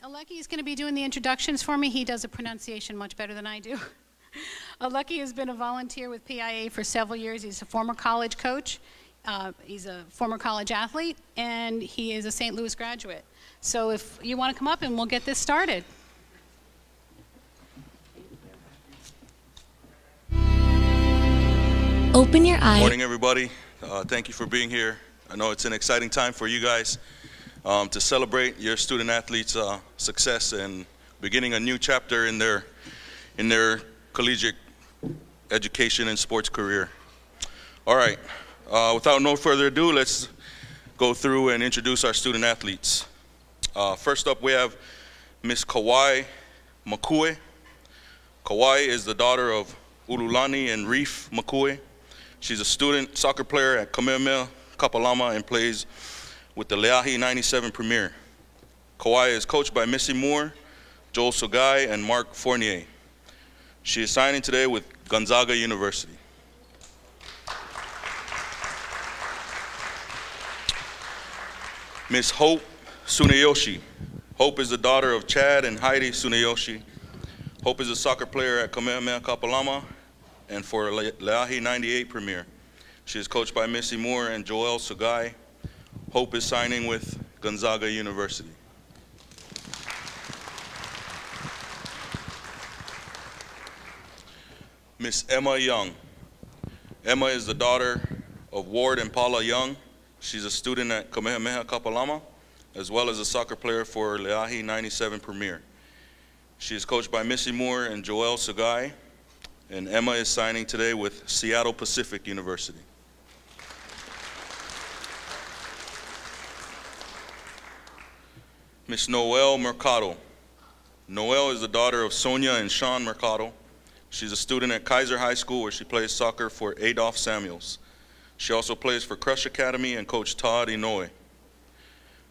Lucky is going to be doing the introductions for me. He does a pronunciation much better than I do. Lucky has been a volunteer with PIAA for several years. He's a former college coach. He's a former college athlete, and he is a St. Louis graduate. So if you want to come up and we'll get this started. Open your eyes. Good morning, everybody. Thank you for being here. I know it's an exciting time for you guys to celebrate your student athletes' success and beginning a new chapter in their collegiate education and sports career. All right. Without no further ado, let's go through and introduce our student athletes. First up, we have Miss Kawai Makue. Kawai is the daughter of Ululani and Reef Makue. She's a student soccer player at Kamehameha Kapalama and plays with the Leahi 97 Premier. Kawai is coached by Missy Moore, Joel Sugai, and Mark Fournier. She is signing today with Gonzaga University. Miss Hope Tsuneyoshi. Hope is the daughter of Chad and Heidi Tsuneyoshi. Hope is a soccer player at Kamehameha Kapalama and for Leahi 98 Premier. She is coached by Missy Moore and Joel Sugai. Hope is signing with Gonzaga University. Miss Emma Young. Emma is the daughter of Ward and Paula Young. She's a student at Kamehameha Kapalama, as well as a soccer player for Leahi 97 Premier. She is coached by Missy Moore and Joel Sugai, and Emma is signing today with Seattle Pacific University. Miss Noelle Mercado. Noelle is the daughter of Sonia and Sean Mercado. She's a student at Kaiser High School where she plays soccer for Adolph Samuels. She also plays for Crush Academy and Coach Todd Inoue.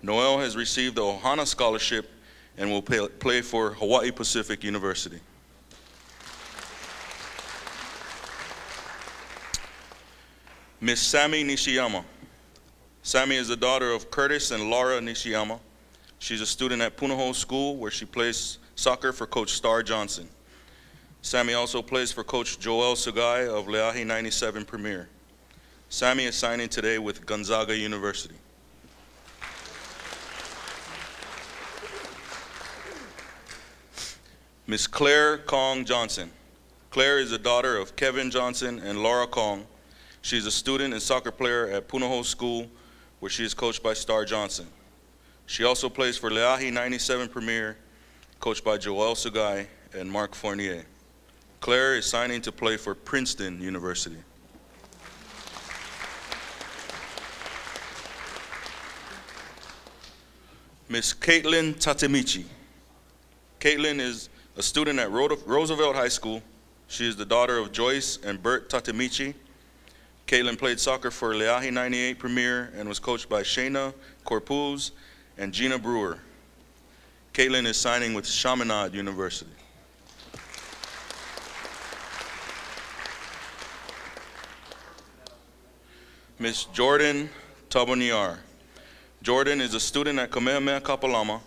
Noelle has received the Ohana Scholarship and will play for Hawaii Pacific University. Miss Sammy Nishiyama. Sammy is the daughter of Curtis and Laura Nishiyama. She's a student at Punahou School where she plays soccer for Coach Star Johnson. Sammy also plays for Coach Joel Sugai of Leahi 97 Premier. Sammy is signing today with Gonzaga University. Miss Claire Kong Johnson. Claire is the daughter of Kevin Johnson and Laura Kong. She's a student and soccer player at Punahou School where she is coached by Star Johnson. She also plays for Leahi 97 Premier, coached by Joel Sugai and Mark Fournier. Claire is signing to play for Princeton University. Miss Caitlin Tatemichi. Caitlin is a student at Roosevelt High School. She is the daughter of Joyce and Bert Tatemichi. Caitlin played soccer for Leahi 98 Premier and was coached by Shayna Corpuz and Gina Brewer. Caitlin is signing with Chaminade University. Miss Jordan Taboniar. Jordan is a student at Kamehameha Kapalama.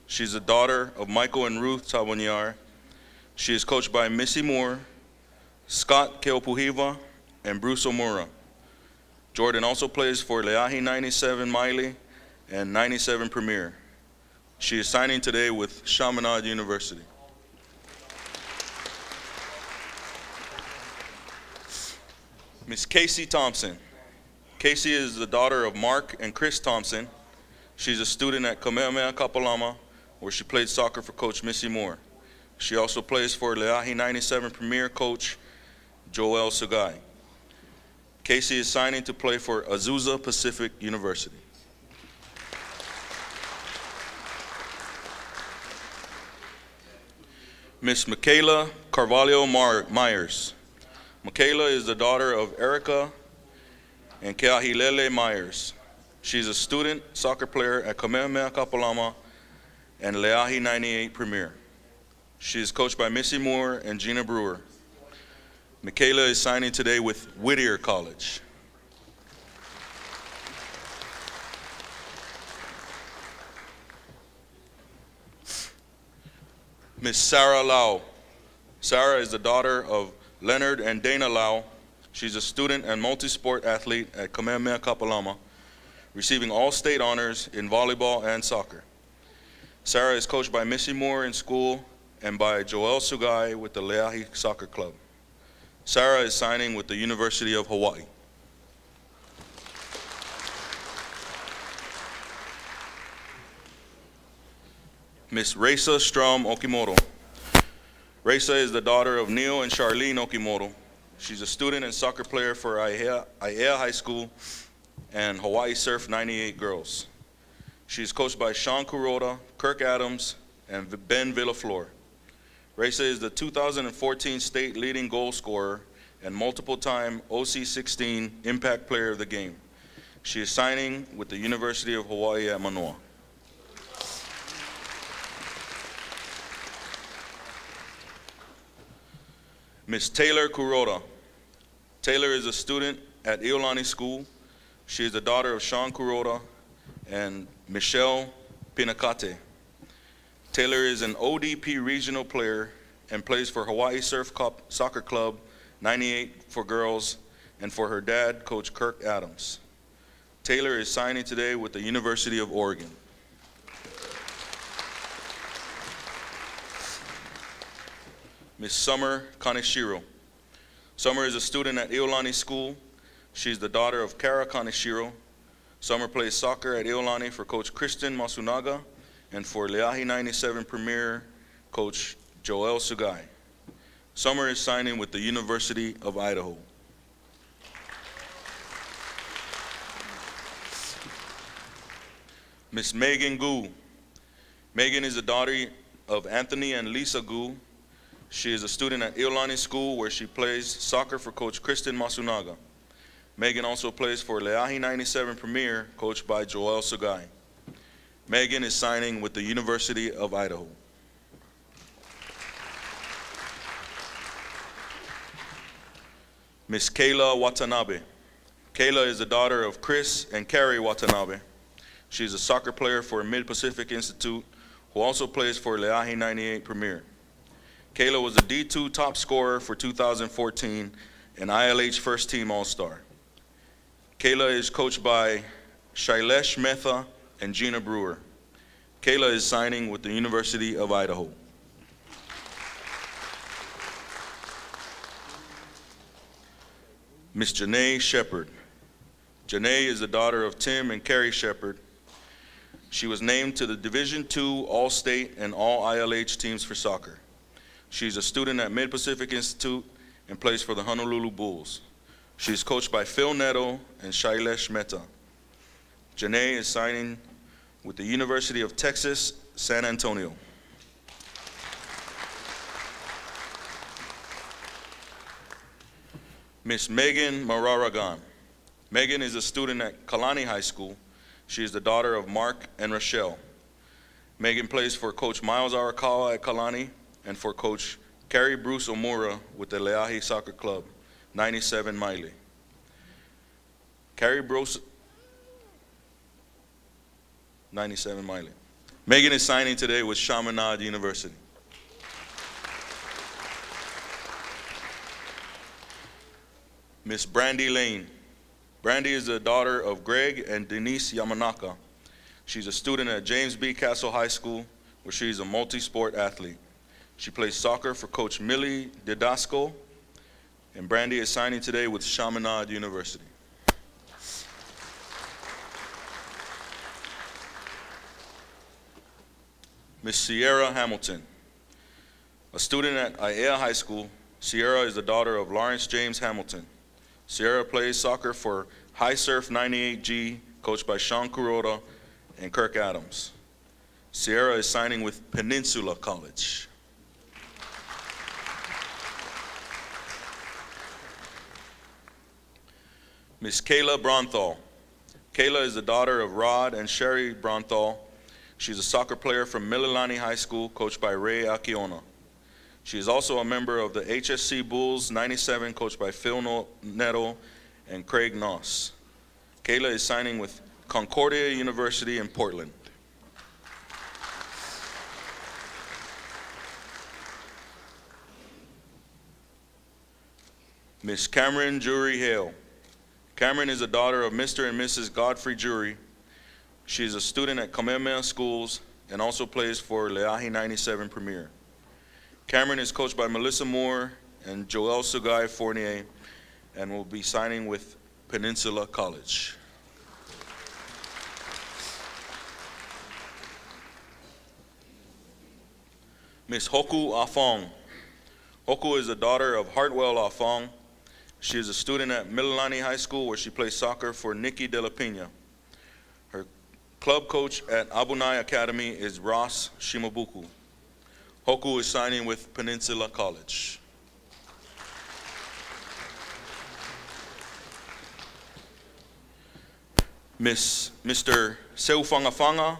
She's the daughter of Michael and Ruth Taboniar. She is coached by Missy Moore, Scott Keopuhiva, and Bruce Omura. Jordan also plays for Leahi 97 Miley and 97 Premier. She is signing today with Chaminade University. Miss Casey Thompson. Casey is the daughter of Mark and Chris Thompson. She's a student at Kamehameha Kapalama where she played soccer for Coach Missy Moore. She also plays for Leahi 97 Premier coach Joel Sugai. Casey is signing to play for Azusa Pacific University. Miss Michaela Carvalho Myers. Michaela is the daughter of Erica and Keahilele Myers. She's a student soccer player at Kamehameha Kapalama and Leahi 98 Premier. She is coached by Missy Moore and Gina Brewer. Michaela is signing today with Whittier College. Miss Sarah Lau. Sarah is the daughter of Leonard and Dana Lau. She's a student and multi-sport athlete at Kamehameha Kapalama, receiving all state honors in volleyball and soccer. Sarah is coached by Missy Moore in school and by Joel Sugai with the Leahi Soccer Club. Sarah is signing with the University of Hawaii. Miss Reisa Strom Okimoto. Reisa is the daughter of Neil and Charlene Okimoto. She's a student and soccer player for PIAA High School and Hawaii Surf 98 girls. She's coached by Sean Kuroda, Kirk Adams, and Ben Villaflor. Reisa is the 2014 state leading goal scorer and multiple-time OC16 Impact Player of the Game. She is signing with the University of Hawaii at Manoa. Miss Taylor Kuroda. Taylor is a student at Iolani School. She is the daughter of Sean Kuroda and Michelle Pinacate. Taylor is an ODP regional player and plays for Hawaii Surf Soccer Club 98 for girls and for her dad, Coach Kirk Adams. Taylor is signing today with the University of Oregon. Miss Summer Kaneshiro. Summer is a student at Iolani School. She's the daughter of Kara Kaneshiro. Summer plays soccer at Iolani for Coach Kristen Masunaga and for Leahi 97 Premier Coach Joel Sugai. Summer is signing with the University of Idaho. Miss Megan Gu. Megan is the daughter of Anthony and Lisa Gu. She is a student at Iolani School where she plays soccer for Coach Kristen Masunaga. Megan also plays for Leahi 97 Premier, coached by Joel Sugai. Megan is signing with the University of Idaho. Miss Kayla Watanabe. Kayla is the daughter of Chris and Carrie Watanabe. She's a soccer player for Mid-Pacific Institute, who also plays for Leahi 98 Premier. Kayla was a D2 top scorer for 2014 and ILH First Team All-Star. Kayla is coached by Shailesh Mehta and Gina Brewer. Kayla is signing with the University of Idaho. Miss Janae Shepard. Janae is the daughter of Tim and Carrie Shepard. She was named to the Division II All-State and All-ILH teams for soccer. She's a student at Mid-Pacific Institute and plays for the Honolulu Bulls. She's coached by Phil Neto and Shailesh Mehta. Janae is signing with the University of Texas, San Antonio. Miss Megan Mararagan. Megan is a student at Kalani High School. She is the daughter of Mark and Rochelle. Megan plays for Coach Miles Arakawa at Kalani and for Coach Carrie Bruce Omura with the Leahi Soccer Club, 97 Miley. Carrie Bruce, 97 Miley. Megan is signing today with Chaminade University. Miss Brandy Lane. Brandy is the daughter of Greg and Denise Yamanaka. She's a student at James B. Castle High School, where she's a multi-sport athlete. She plays soccer for Coach Millie Didasco, and Brandy is signing today with Chaminade University. Miss Sierra Hamilton. A student at PIAA High School, Sierra is the daughter of Lawrence James Hamilton. Sierra plays soccer for High Surf 98G, coached by Sean Kuroda and Kirk Adams. Sierra is signing with Peninsula College. Miss Kayla Bronthal. Kayla is the daughter of Rod and Sherry Bronthal. She's a soccer player from Mililani High School, coached by Ray Akiona. She is also a member of the HSC Bulls 97, coached by Phil Neto and Craig Noss. Kayla is signing with Concordia University in Portland. Miss Cameron Jury Hale. Cameron is a daughter of Mr. and Mrs. Godfrey Jury. She is a student at Kamehameha Schools and also plays for Leahi 97 Premier. Cameron is coached by Melissa Moore and Joel Sugai Fournier and will be signing with Peninsula College. Miss Hoku Afong. Hoku is the daughter of Hartwell Afong. She is a student at Mililani High School where she plays soccer for Nikki De La Pena. Her club coach at Abunai Academy is Ross Shimabuku. Hoku is signing with Peninsula College. Mr. Seufangafanga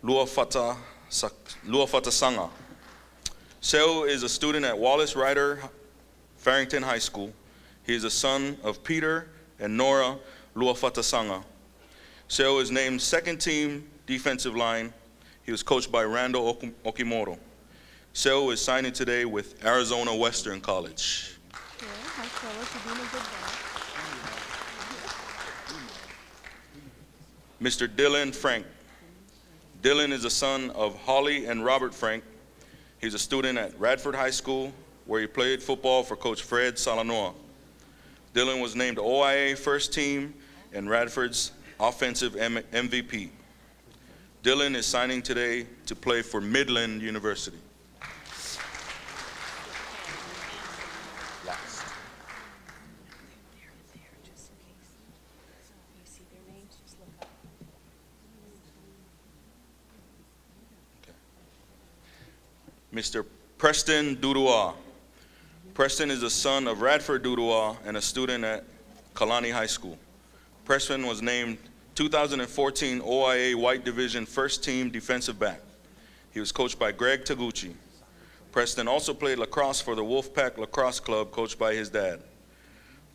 Luafata Sanga. Seu is a student at Wallace Ryder Farrington High School. He is a son of Peter and Nora Luafatasanga. Seu is named second team defensive line. He was coached by Randall Okimoto. Seu is signing today with Arizona Western College. Mr. Dylan Frank. Dylan is the son of Holly and Robert Frank. He's a student at Radford High School where he played football for Coach Fred Salanoa. Dylan was named OIA first team and Radford's offensive MVP. Dylan is signing today to play for Midland University. Mr. Preston Dudua. Preston is the son of Radford Dudua and a student at Kalani High School. Preston was named 2014 OIA White Division First Team Defensive Back. He was coached by Greg Taguchi. Preston also played lacrosse for the Wolfpack Lacrosse Club, coached by his dad.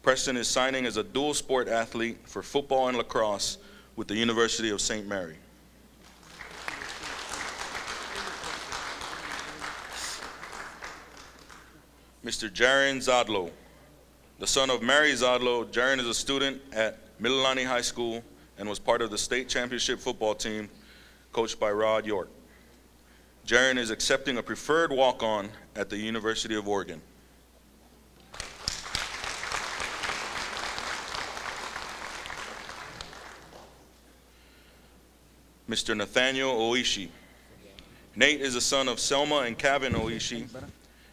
Preston is signing as a dual sport athlete for football and lacrosse with the University of St. Mary. Mr. Jaren Zadlo. The son of Mary Zadlo, Jaren is a student at Mililani High School and was part of the state championship football team coached by Rod York. Jaren is accepting a preferred walk-on at the University of Oregon. Mr. Nathaniel Oishi. Nate is the son of Selma and Kevin Oishi.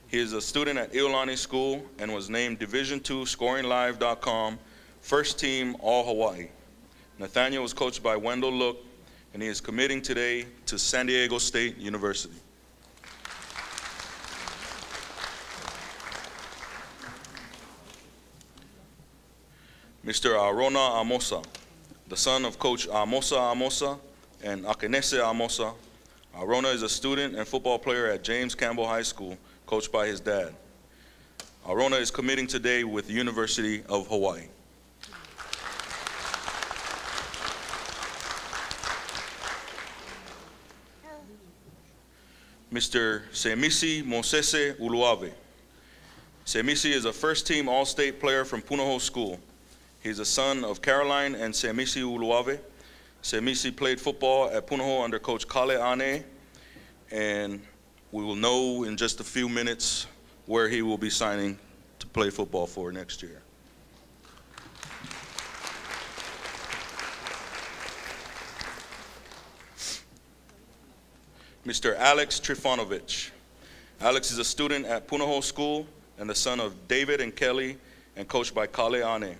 He is a student at Iolani School and was named Division II ScoringLive.com First Team All-Hawaii. Nathaniel was coached by Wendell Look, and he is committing today to San Diego State University. Mr. Arona Amosa, the son of Coach Amosa and Akenese Amosa. Arona is a student and football player at James Campbell High School, coached by his dad. Arona is committing today with the University of Hawaii. Mr. Semisi Mosese Uluave. Semisi is a first-team All-State player from Punahou School. He is a son of Caroline and Semisi Uluave. Semisi played football at Punahou under Coach Kale Ane, and we will know in just a few minutes where he will be signing to play football for next year. Mr. Alex Trifonovich. Alex is a student at Punahou School and the son of David and Kelly and coached by Kale Ane.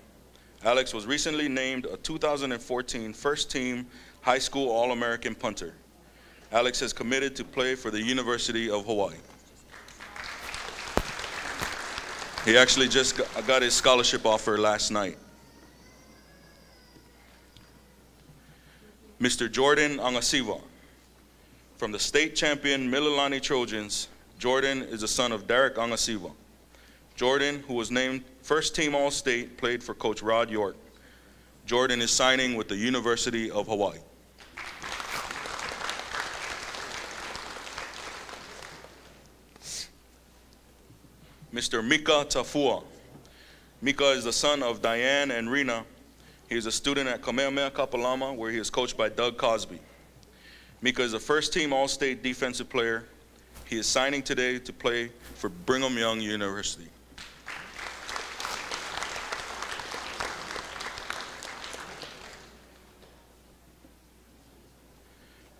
Alex was recently named a 2014 first-team high school All-American punter. Alex has committed to play for the University of Hawaii. He actually just got his scholarship offer last night. Mr. Jordan Angasiva. From the state champion Mililani Trojans, Jordan is the son of Derek Angasiva. Jordan, who was named first-team All-State, played for Coach Rod York. Jordan is signing with the University of Hawaii. Mr. Mika Tafua. Mika is the son of Diane and Rena. He is a student at Kamehameha Kapalama, where he is coached by Doug Cosby. Mika is a first-team All-State defensive player. He is signing today to play for Brigham Young University.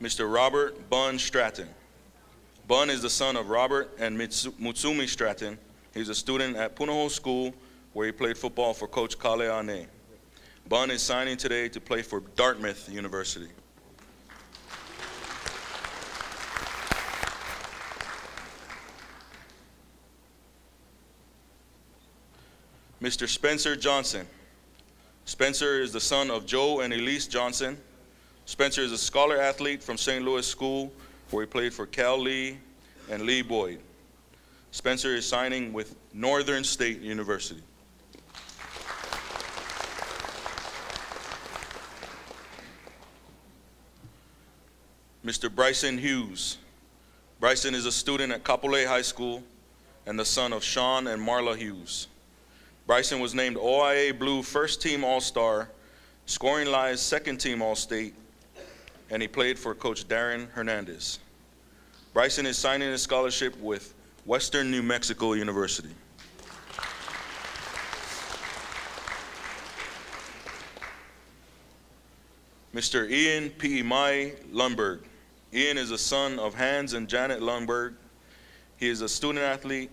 Mr. Robert Bun Stratton. Bun is the son of Robert and Mutsumi Stratton. He's a student at Punahou School, where he played football for Coach Kaleane. Bun is signing today to play for Dartmouth University. Mr. Spencer Johnson. Spencer is the son of Joe and Elise Johnson. Spencer is a scholar athlete from St. Louis School, where he played for Cal Lee and Lee Boyd. Spencer is signing with Northern State University. Mr. Bryson Hughes. Bryson is a student at Kapolei High School and the son of Sean and Marla Hughes. Bryson was named OIA Blue First Team All-Star, ScoringLive Second Team All-State, and he played for Coach Darren Hernandez. Bryson is signing a scholarship with Western New Mexico University. Mr. Ian P. Mai Lundberg. Ian is a son of Hans and Janet Lundberg. He is a student athlete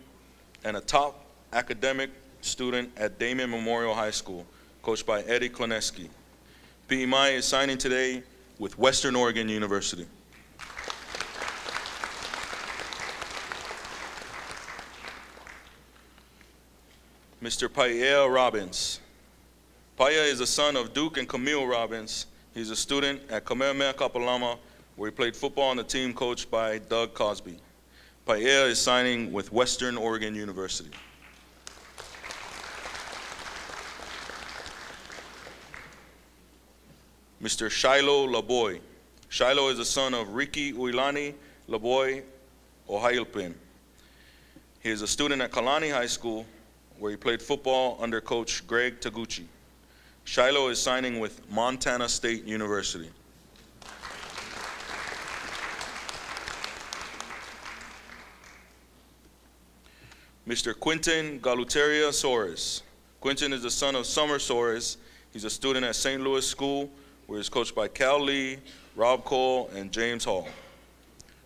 and a top academic student at Damien Memorial High School, coached by Eddie Kloneski. P. Mai is signing today with Western Oregon University. Mr. PIAA Robbins. PIAA is the son of Duke and Camille Robbins. He's a student at Kamehameha Kapalama, where he played football on the team coached by Doug Cosby. PIAA is signing with Western Oregon University. Mr. Shiloh Laboy. Shiloh is the son of Ricky Uilani Laboy Ohailpin. He is a student at Kalani High School, where he played football under Coach Greg Taguchi. Shiloh is signing with Montana State University. Mr. Quinton Galuteria Soares. Quinton is the son of Summer Soares. He's a student at St. Louis School, where he's coached by Cal Lee, Rob Cole, and James Hall.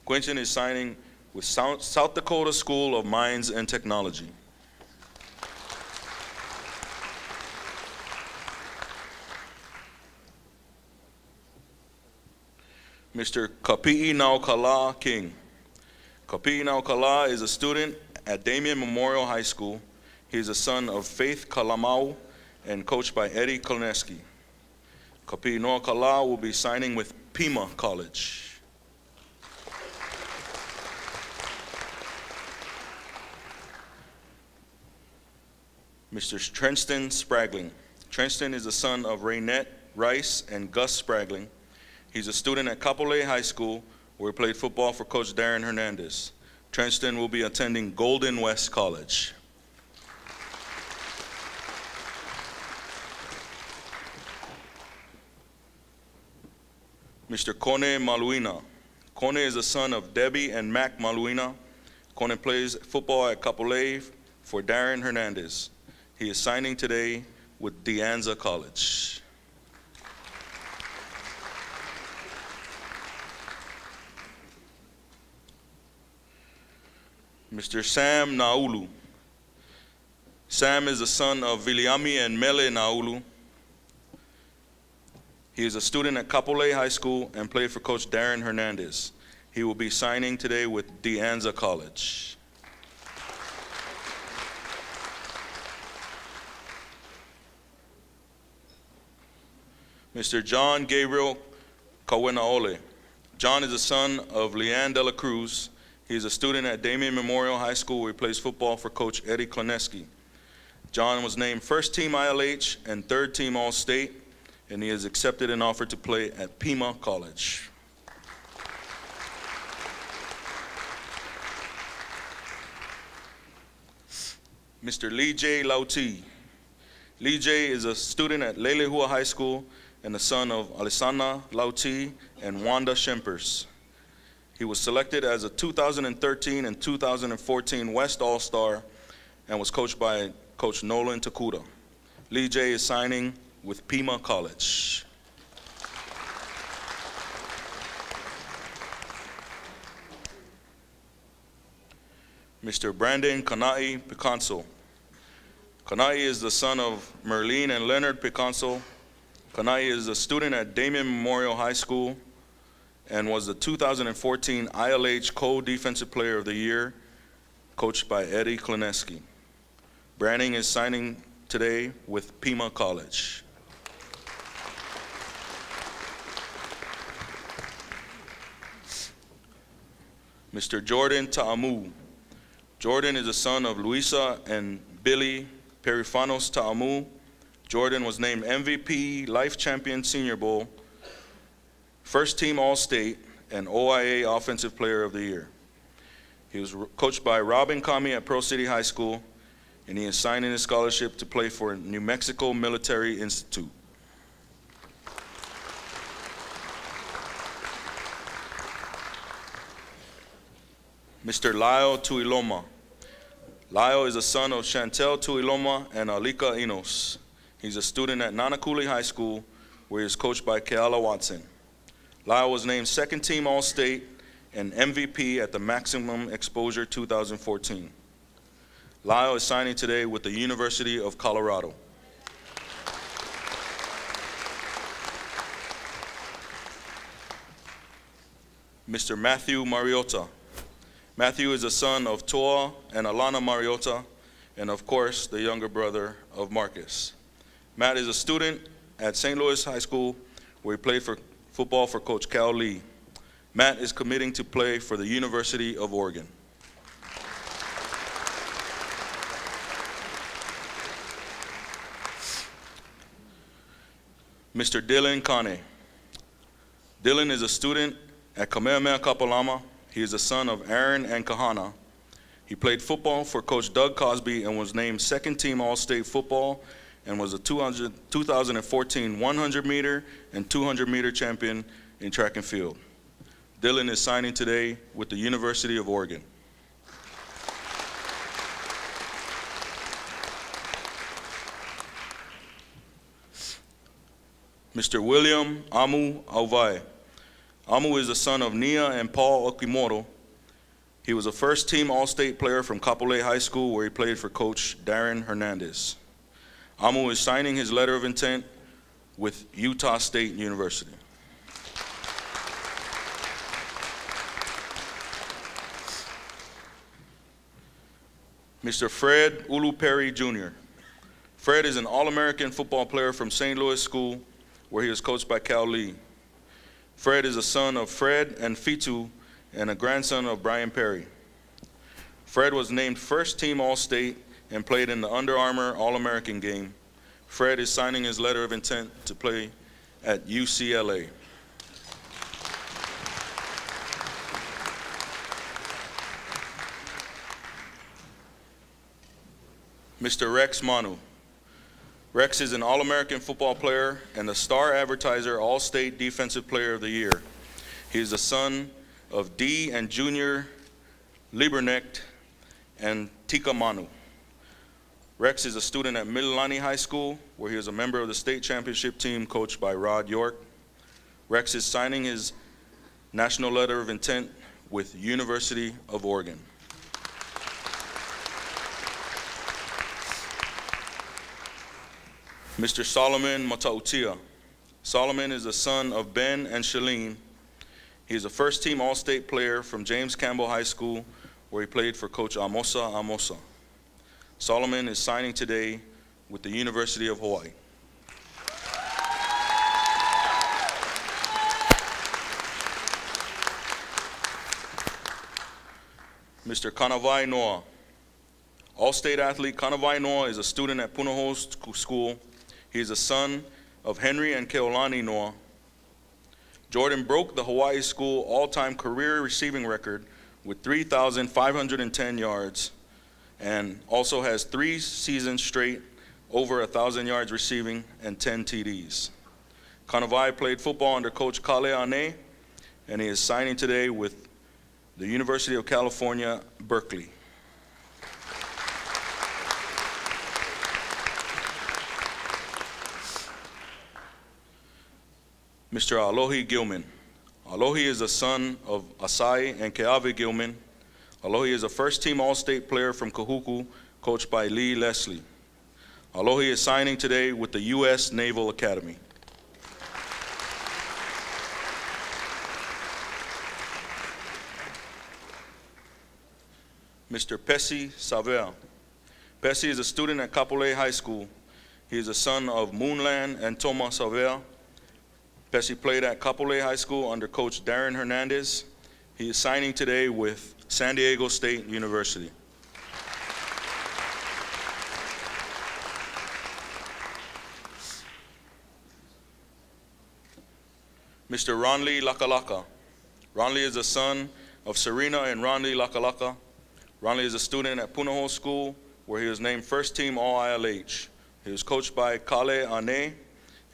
Quinton is signing with South Dakota School of Mines and Technology. Mr. Kapi'i Naukala King. Kapi'i Naukala is a student at Damien Memorial High School. He is a son of Faith Kalamau and coached by Eddie Kloneski. Kapi'i Naukala will be signing with Pima College. Mr. Trenston Spragling. Trenston is the son of Raynette Rice and Gus Spragling. He's a student at Kapolei High School, where he played football for Coach Darren Hernandez. Trenston will be attending Golden West College. Mr. Kone Maluina. Kone is the son of Debbie and Mac Maluina. Kone plays football at Kapolei for Darren Hernandez. He is signing today with De Anza College. Mr. Sam Naulu. Sam is the son of Viliami and Mele Naulu. He is a student at Kapolei High School and played for Coach Darren Hernandez. He will be signing today with De Anza College. Mr. John Gabriel Kawenaole. John is the son of Leanne De La Cruz. He is a student at Damien Memorial High School, where he plays football for Coach Eddie Kloneski. John was named first team ILH and third team All-State, and he has accepted an offer to play at Pima College. Mr. Lee J. Lauti. Lee J is a student at Lelehua High School and the son of Alisana Lauti and Wanda Shempers. He was selected as a 2013 and 2014 West All-Star and was coached by Coach Nolan Takuda. Lee J is signing with Pima College. Mr. Brandon Kanai Picanso. Kanai is the son of Merlene and Leonard Picanso. Kanai is a student at Damien Memorial High School and was the 2014 ILH Co-Defensive Player of the Year, coached by Eddie Klineski. Brandon is signing today with Pima College. Mr. Jordan Ta'amu. Jordan is the son of Luisa and Billy Perifanos Ta'amu. Jordan was named MVP, Life Champion Senior Bowl, First Team All-State, and OIA Offensive Player of the Year. He was coached by Robin Kami at Pearl City High School, and he is signing his scholarship to play for New Mexico Military Institute. Mr. Lyle Tuiloma. Lyle is the son of Chantel Tuiloma and Alika Enos. He's a student at Nanakuli High School, where he is coached by Keala Watson. Lyle was named second team All-State and MVP at the Maximum Exposure 2014. Lyle is signing today with the University of Colorado. Mr. Matthew Mariota. Matthew is the son of Toa and Alana Mariota, and of course, the younger brother of Marcus. Matt is a student at St. Louis High School, where he played for football for Coach Cal Lee. Matt is committing to play for the University of Oregon. Mr. Dylan Kane. Dylan is a student at Kamehameha Kapalama. He is the son of Aaron and Kahana. He played football for Coach Doug Cosby and was named second team All-State football and was a 2014 100-meter and 200-meter champion in track and field. Dylan is signing today with the University of Oregon. Mr. William Amu Auvai. Amu is the son of Nia and Paul Okimoto. He was a first-team All-State player from Kapolei High School, where he played for Coach Darren Hernandez. Amu is signing his letter of intent with Utah State University. Mr. Fred Uluperi Jr. Fred is an All-American football player from St. Louis School, where he was coached by Cal Lee. Fred is a son of Fred and Fitu and a grandson of Brian Perry. Fred was named first team All-State and played in the Under Armour All-American game. Fred is signing his letter of intent to play at UCLA. Mr. Rex Manu. Rex is an All-American football player and the Star Advertiser All-State Defensive Player of the Year. He is the son of D and Junior Lieberknecht and Tika Manu. Rex is a student at Mililani High School, where he is a member of the state championship team coached by Rod York. Rex is signing his national letter of intent with University of Oregon. Mr. Solomon Matautia. Solomon is the son of Ben and Shalene. He is a first-team All-State player from James Campbell High School, where he played for Coach Amosa Amosa. Solomon is signing today with the University of Hawaii. Mr. Kanawai Noah. All-State athlete Kanawai Noah is a student at Punahou School. He is a son of Henry and Keolani Noah. Jordan broke the Hawaii School all-time career receiving record with 3,510 yards and also has 3 seasons straight over 1,000 yards receiving, and 10 TDs. Kanawai played football under Coach Kale Ane, and he is signing today with the University of California, Berkeley. Mr. Alohi Gilman. Alohi is the son of Asai and Keawe Gilman. Alohi is a first-team All-State player from Kahuku, coached by Lee Leslie. Alohi is signing today with the U.S. Naval Academy. Mr. Pesi Savea. Pesi is a student at Kapolei High School. He is the son of Moonland and Toma Savea. Pesi played at Kapolei High School under Coach Darren Hernandez. He is signing today with San Diego State University. Mr. Ronley Lakalaka. Ronley is the son of Serena and Ronley Lakalaka. Ronley is a student at Punahou School, where he was named first team All-ILH. He was coached by Kale Ane,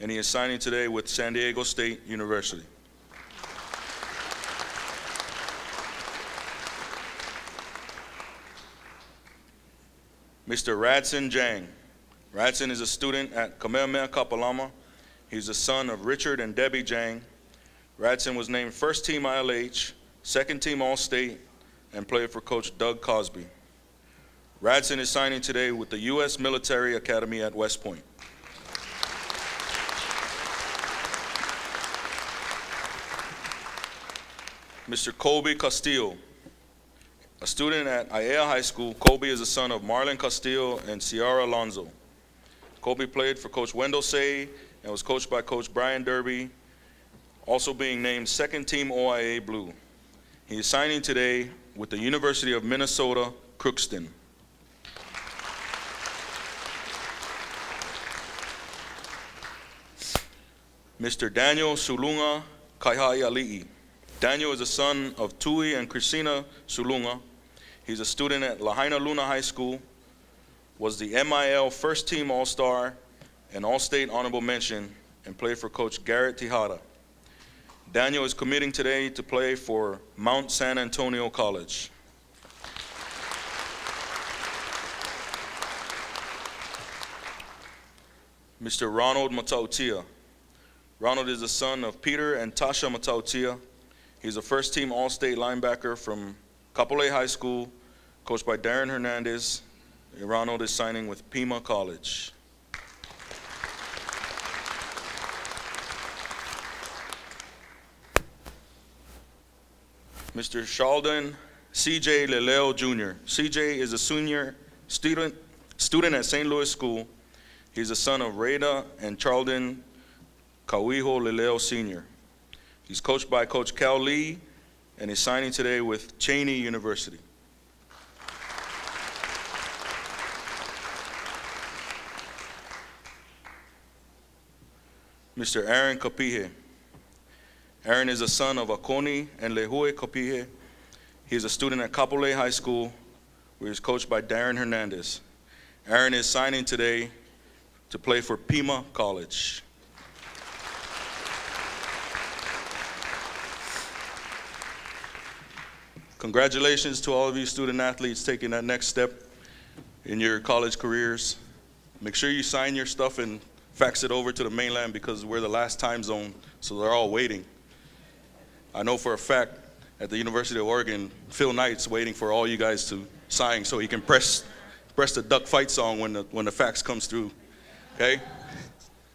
and he is signing today with San Diego State University. Mr. Radson Jang. Radson is a student at Kamehameha Kapalama. He's the son of Richard and Debbie Jang. Radson was named first team ILH, second team All-State, and played for Coach Doug Cosby. Radson is signing today with the U.S. Military Academy at West Point. Mr. Colby Castillo. A student at PIAA High School, Colby is the son of Marlon Castillo and Ciara Alonso. Colby played for Coach Wendell Say and was coached by Coach Brian Derby, also being named second team OIA Blue. He is signing today with the University of Minnesota, Crookston. Mr. Daniel Sulunga Kaihaiali'i. Daniel is the son of Tui and Christina Sulunga. He's a student at Lahaina Luna High School, was the MIL first team All-Star and All-State Honorable Mention, and played for Coach Garrett Tejada. Daniel is committing today to play for Mount San Antonio College. Mr. Ronald Matautia. Ronald is the son of Peter and Tasha Matautia. He's a first-team All-State linebacker from Kapolei High School, coached by Darren Hernandez. Ronald is signing with Pima College. Mr. Sheldon C.J. Leleo Jr. C.J. is a senior student at St. Louis School. He's the son of Rada and Charlton Kawiho Leleo Sr. He's coached by Coach Cal Lee, and he's signing today with Cheney University. Mr. Aaron Kapihe. Aaron is a son of Akoni and Lehue Kapihe. He's a student at Kapolei High School, where he's coached by Darren Hernandez. Aaron is signing today to play for Pima College. Congratulations to all of you student athletes taking that next step in your college careers. Make sure you sign your stuff and fax it over to the mainland, because we're the last time zone, so they're all waiting. I know for a fact at the University of Oregon, Phil Knight's waiting for all you guys to sign so he can press the duck fight song when the fax comes through. Okay?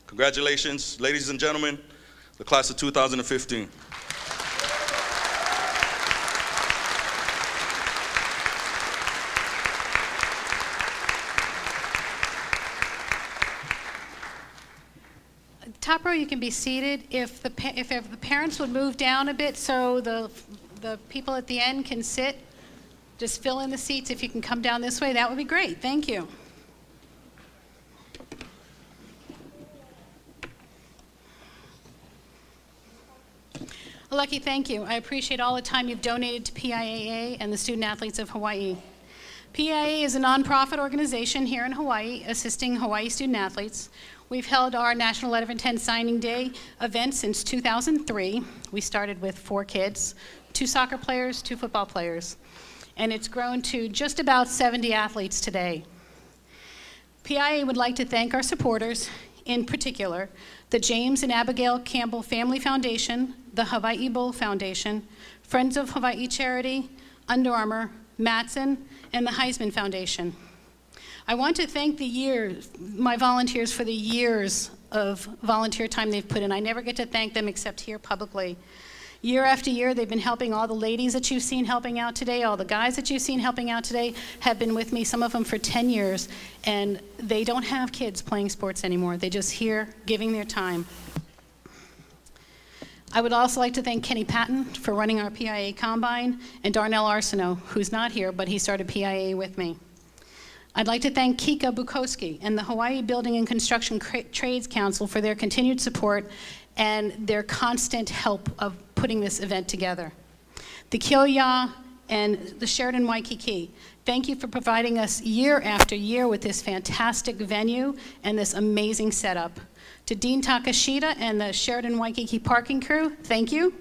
Congratulations, ladies and gentlemen, the class of 2015. Top row, you can be seated. If the parents would move down a bit so the people at the end can sit, just fill in the seats. If you can come down this way, that would be great. Thank you. Lucky, thank you. I appreciate all the time you've donated to PIAA and the student athletes of Hawaii. PIAA is a nonprofit organization here in Hawaii assisting Hawaii student athletes. We've held our National Letter of Intent Signing Day event since 2003. We started with 4 kids, 2 soccer players, 2 football players, and it's grown to just about 70 athletes today. PIAA would like to thank our supporters, in particular, the James and Abigail Campbell Family Foundation, the Hawaii Bowl Foundation, Friends of Hawaii Charity, Under Armour, Mattson, and the Heisman Foundation. I want to thank my volunteers for the years of volunteer time they've put in. I never get to thank them except here publicly. Year after year, they've been helping. All the ladies that you've seen helping out today, all the guys that you've seen helping out today have been with me, some of them for 10 years, and they don't have kids playing sports anymore. They're just here giving their time. I would also like to thank Kenny Patton for running our PIAA Combine, and Darnell Arsenault, who's not here, but he started PIAA with me. I'd like to thank Kika Bukowski and the Hawaii Building and Construction Trades Council for their continued support and their constant help of putting this event together. The Kyoya and the Sheraton Waikiki, thank you for providing us year after year with this fantastic venue and this amazing setup. To Dean Takashita and the Sheraton Waikiki parking crew, thank you.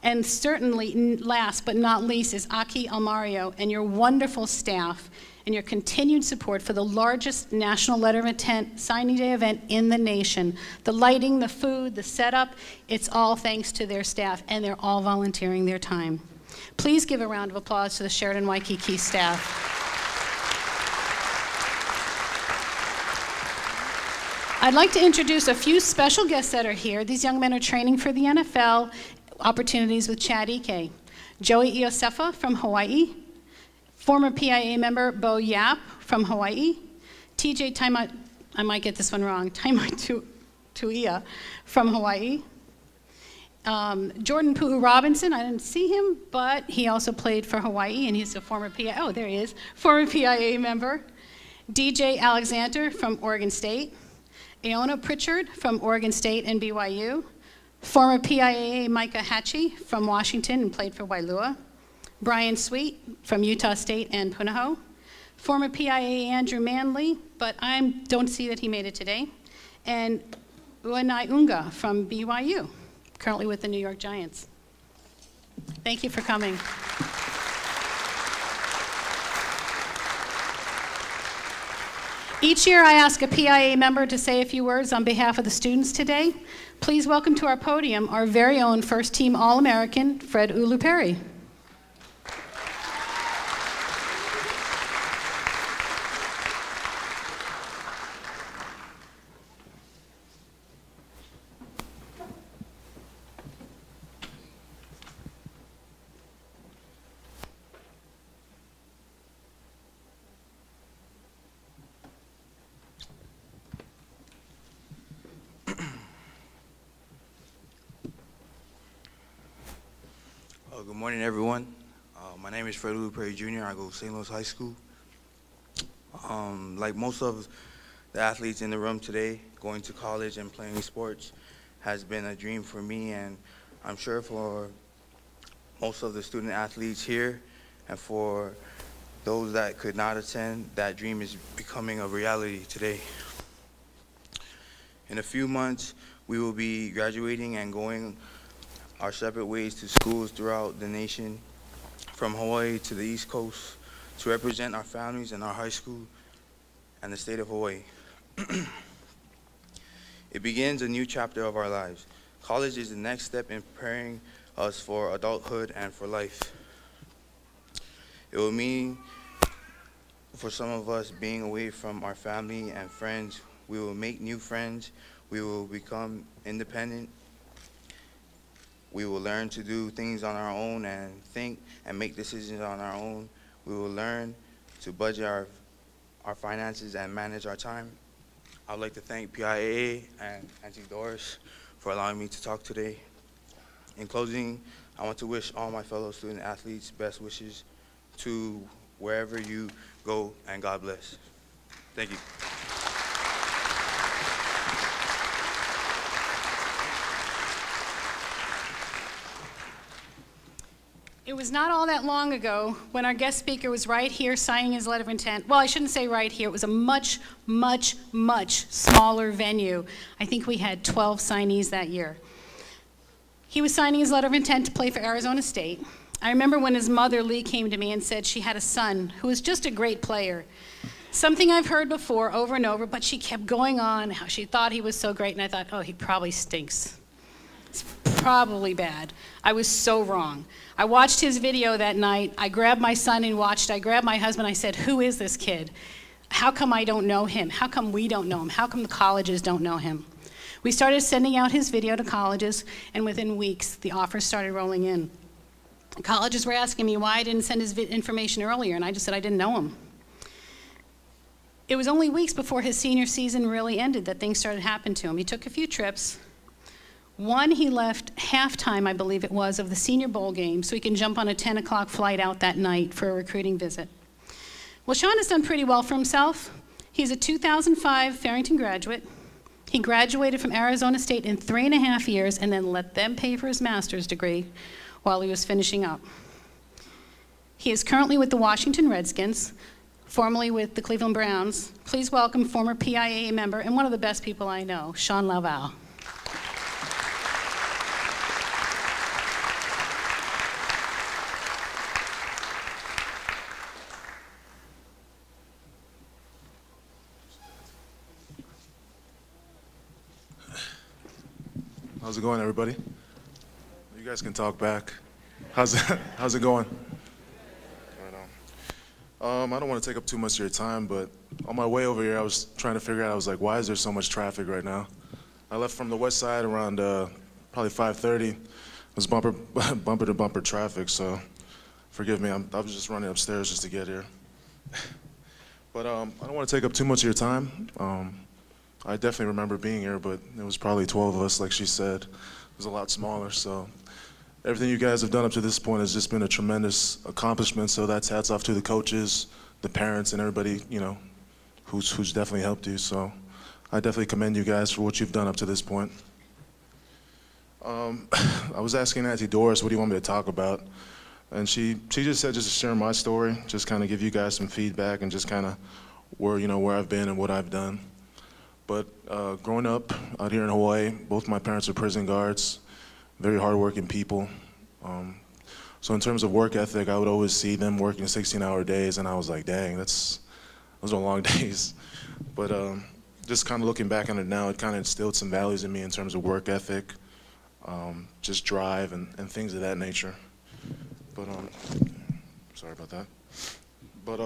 And certainly, last but not least, is Aki Almario and your wonderful staff and your continued support for the largest National Letter of Intent Signing Day event in the nation. The lighting, the food, the setup, it's all thanks to their staff, and they're all volunteering their time. Please give a round of applause to the Sheraton Waikiki staff. I'd like to introduce a few special guests that are here. These young men are training for the NFL opportunities with Chad Ike. Joey Iosefa from Hawaii. Former PIAA member Bo Yap from Hawaii. TJ Taima, I might get this one wrong, Tuia from Hawaii. Jordan Pu'u Robinson, I didn't see him, but he also played for Hawaii, and he's a former PIAA, oh, there he is, former PIAA member. DJ Alexander from Oregon State. Aona Pritchard from Oregon State and BYU. Former PIAA Micah Hatchie from Washington and played for Wailua. Brian Sweet from Utah State and Punahou. Former PIAA Andrew Manley, but I don't see that he made it today. And Uenai Unga from BYU, currently with the New York Giants. Thank you for coming. Each year I ask a PIAA member to say a few words on behalf of the students today. Please welcome to our podium our very own first team All-American, Fred Uluperi. Good morning, everyone. My name is Fred Uluperi Jr. I go to St. Louis High School. Like most of the athletes in the room today, going to college and playing sports has been a dream for me, and I'm sure for most of the student athletes here, and for those that could not attend, that dream is becoming a reality today. In a few months, we will be graduating and going our separate ways to schools throughout the nation, from Hawaii to the East Coast, to represent our families and our high school and the state of Hawaii. It begins a new chapter of our lives. College is the next step in preparing us for adulthood and for life. It will mean, for some of us, being away from our family and friends. We will make new friends. We will become independent. We will learn to do things on our own and think and make decisions on our own. We will learn to budget our finances and manage our time. I would like to thank PIAA and Auntie Doris for allowing me to talk today. In closing, I want to wish all my fellow student athletes best wishes to wherever you go, and God bless. Thank you. It was not all that long ago when our guest speaker was right here signing his letter of intent. Well, I shouldn't say right here. It was a much, much, much smaller venue. I think we had 12 signees that year. He was signing his letter of intent to play for Arizona State. I remember when his mother, Lee, came to me and said she had a son who was just a great player. Something I've heard before over and over, but she kept going on how she thought he was so great, and I thought, oh, he probably stinks. It's probably bad. I was so wrong. I watched his video that night. I grabbed my son and watched. I grabbed my husband. I said, who is this kid? How come I don't know him? How come we don't know him? How come the colleges don't know him? We started sending out his video to colleges, and within weeks, the offers started rolling in. Colleges were asking me why I didn't send his information earlier, and I just said I didn't know him. It was only weeks before his senior season really ended that things started happening to him. He took a few trips. One, he left halftime, I believe it was, of the senior bowl game so he can jump on a 10 o'clock flight out that night for a recruiting visit. Well, Sean has done pretty well for himself. He's a 2005 Farrington graduate. He graduated from Arizona State in 3.5 years and then let them pay for his master's degree while he was finishing up. He is currently with the Washington Redskins, formerly with the Cleveland Browns. Please welcome former PIAA member and one of the best people I know, Sean Laval. How's it going, everybody? You guys can talk back. How's it going? Right on. I don't want to take up too much of your time, but on my way over here, I was trying to figure out, I was like, why is there so much traffic right now? I left from the west side around probably 5:30. It was bumper to bumper traffic, so forgive me. I was just running upstairs just to get here. But I don't want to take up too much of your time. I definitely remember being here, but it was probably 12 of us, like she said. It was a lot smaller, so everything you guys have done up to this point has just been a tremendous accomplishment, so that's hats off to the coaches, the parents, and everybody, you know, who's definitely helped you, so I definitely commend you guys for what you've done up to this point. I was asking Auntie Doris, what do you want me to talk about? And she just said just to share my story, just kind of give you guys some feedback and just kind of where I've been and what I've done. But growing up out here in Hawaii, both my parents are prison guards, very hardworking people. So in terms of work ethic, I would always see them working 16-hour days, and I was like, dang, those are long days. But just kind of looking back on it now, it kind of instilled some values in me in terms of work ethic, just drive and things of that nature. But sorry about that. But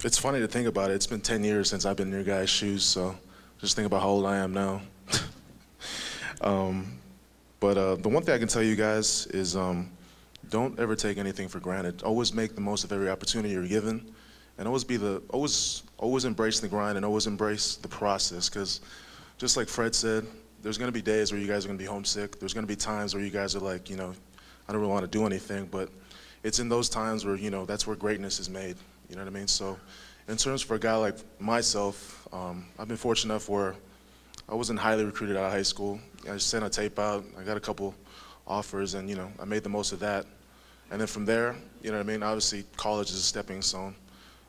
it's funny to think about it. It's been 10 years since I've been in your guys' shoes, so just think about how old I am now. But the one thing I can tell you guys is don't ever take anything for granted. Always make the most of every opportunity you're given, and always embrace the grind and always embrace the process. Because just like Fred said, there's going to be days where you guys are going to be homesick. There's going to be times where you guys are like, I don't really want to do anything, but it's in those times where that's where greatness is made. You know what I mean? So in terms for a guy like myself, I've been fortunate enough where I wasn't highly recruited out of high school. I just sent a tape out. I got a couple offers, and I made the most of that. And then from there, obviously college is a stepping stone.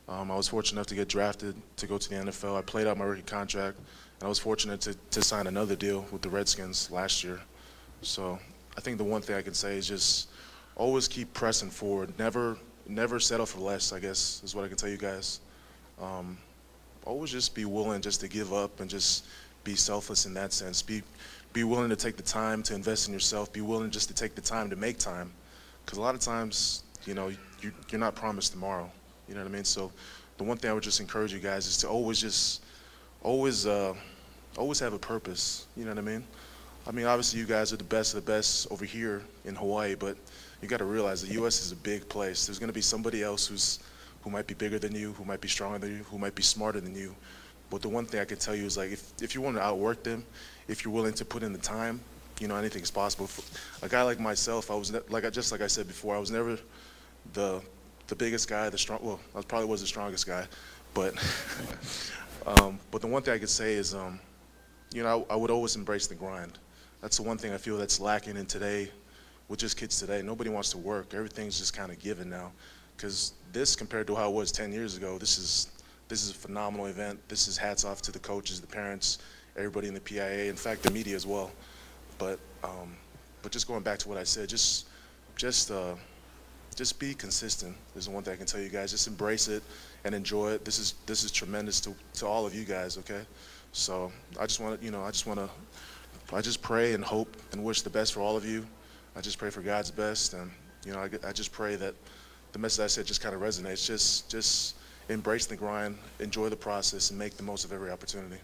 I was fortunate enough to get drafted to go to the NFL. I played out my rookie contract, and I was fortunate to sign another deal with the Redskins last year. So I think the one thing I can say is just always keep pressing forward. Never settle for less, I guess, is what I can tell you guys. Always just be willing just to give up and just be selfless in that sense. Be willing to take the time to invest in yourself. Be willing just to take the time to make time. Because a lot of times, you're not promised tomorrow. You know what I mean? So the one thing I would just encourage you guys is to always have a purpose. You know what I mean? I mean, obviously you guys are the best of the best over here in Hawaii, but you got to realize the U.S. is a big place. There's going to be somebody else who might be bigger than you, who might be stronger than you, who might be smarter than you. But the one thing I can tell you is, like, if you want to outwork them, if you're willing to put in the time, anything's possible. For a guy like myself, just like I said before, I was never the biggest guy, well, I probably was the strongest guy, but but the one thing I could say is, I would always embrace the grind. That's the one thing I feel that's lacking in today with just kids today. Nobody wants to work. Everything's just kind of given now. Because this, compared to how it was 10 years ago, this is a phenomenal event. This is hats off to the coaches, the parents, everybody in the PIAA, in fact, the media as well. But just going back to what I said, just be consistent is the one thing I can tell you guys. Just embrace it and enjoy it. This is tremendous to all of you guys, okay? So I just pray and hope and wish the best for all of you. I just pray for God's best, and I just pray that the message I said just kind of resonates. Just embrace the grind, enjoy the process, and make the most of every opportunity.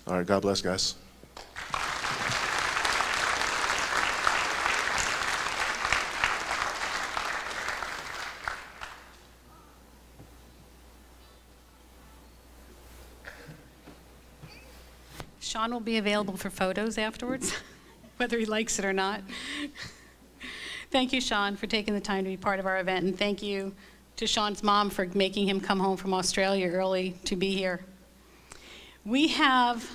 All right, God bless, guys. Sean will be available for photos afterwards, whether he likes it or not. Thank you, Sean, for taking the time to be part of our event, and thank you to Sean's mom for making him come home from Australia early to be here. We have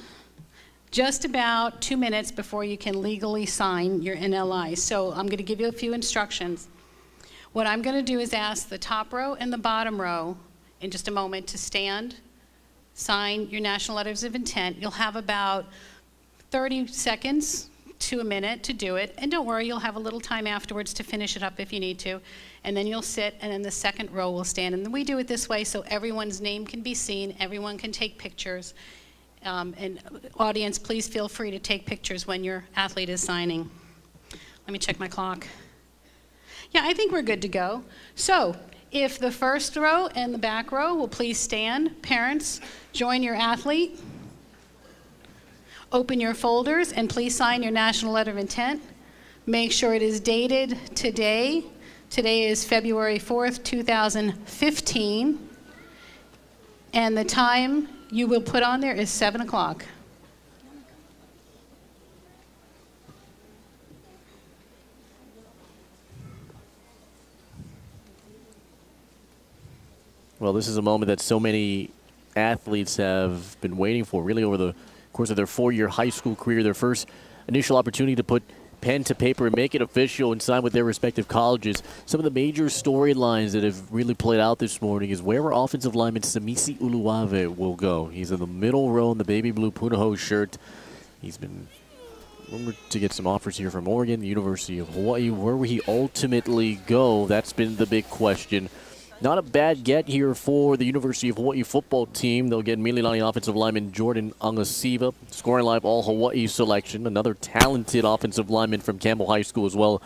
just about 2 minutes before you can legally sign your NLI, so I'm going to give you a few instructions. What I'm going to do is ask the top row and the bottom row in just a moment to stand, sign your national letters of intent. You'll have about 30 seconds to a minute to do it, and don't worry, you'll have a little time afterwards to finish it up if you need to, and then you'll sit, and then the second row will stand. And we do it this way so everyone's name can be seen, everyone can take pictures, and audience, please feel free to take pictures when your athlete is signing. Let me check my clock. Yeah, I think we're good to go. So if the first row and the back row will please stand. Parents, join your athlete. Open your folders and please sign your national letter of intent. Make sure it is dated today. Today is February 4th, 2015. And the time you will put on there is 7 o'clock. Well, this is a moment that so many athletes have been waiting for, really over the course of their 4-year high school career, their first initial opportunity to put pen to paper and make it official and sign with their respective colleges. Some of the major storylines that have really played out this morning is where our offensive lineman Samisi Uluwave will go. He's in the middle row in the baby blue Punahou shirt. He's been rumored to get some offers here from Oregon, the University of Hawaii. Where will he ultimately go? That's been the big question. Not a bad get here for the University of Hawaii football team. They'll get Mililani offensive lineman Jordan Angasiva, ScoringLive All-Hawaii selection. Another talented offensive lineman from Campbell High School as well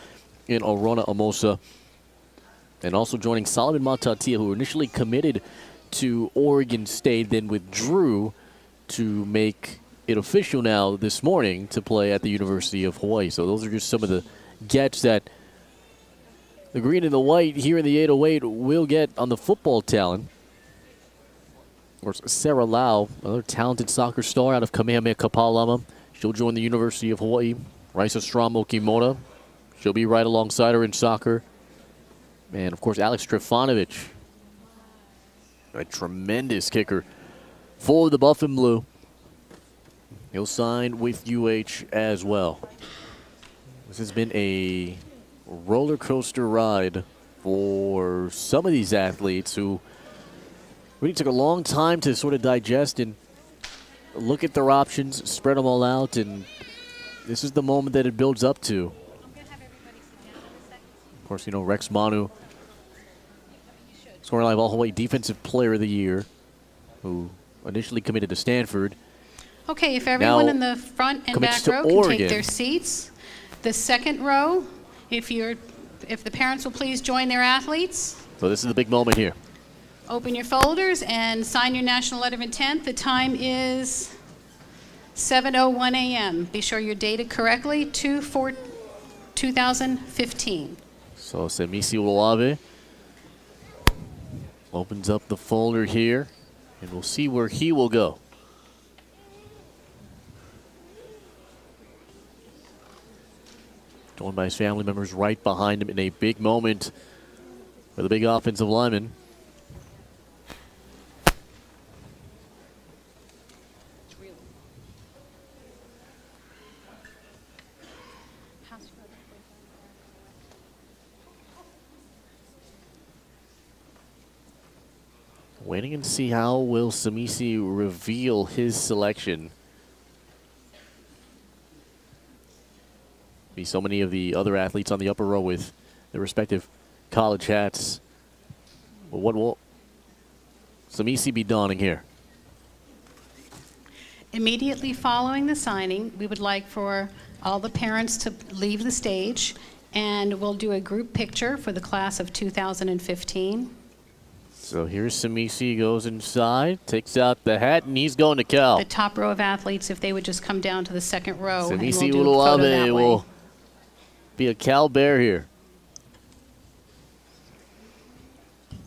in Arona Amosa. And also joining Solomon Matatia, who initially committed to Oregon State, then withdrew to make it official now this morning to play at the University of Hawaii. So those are just some of the gets that the green and the white here in the 808 will get on the football talent. Of course, Sarah Lau, another talented soccer star out of Kamehameha Kapalama. She'll join the University of Hawaii. Raisa Stramo Kimura, she'll be right alongside her in soccer. And, of course, Alex Trefanovic, a tremendous kicker for the Buff and Blue. He'll sign with UH as well. This has been a roller coaster ride for some of these athletes who really took a long time to sort of digest and look at their options, spread them all out, and this is the moment that it builds up to. Of course, you know, Rex Manu, ScoringLive All-Hawaii Defensive Player of the Year, who initially committed to Stanford. Okay, if everyone Now in the front and commits back to row can Oregon. take their seats. The second row, if the parents will please join their athletes. So this is the big moment here. Open your folders and sign your national letter of intent. The time is 7:01 a.m. Be sure you're dated correctly, 2/4/2015. So Samisi Uluwave opens up the folder here, and we'll see where he will go. Joined by his family members right behind him in a big moment for the big offensive lineman. Waiting and see how will Samisi reveal his selection. Be so many of the other athletes on the upper row with their respective college hats. Well, what will Samisi be donning here? Immediately following the signing, we would like for all the parents to leave the stage, and we'll do a group picture for the class of 2015. So here's Samisi, goes inside, takes out the hat, and he's going to Cal. The top row of athletes, if they would just come down to the second row, and we'll Samisi do a photo that Uluave way. will be a Cal Bear here.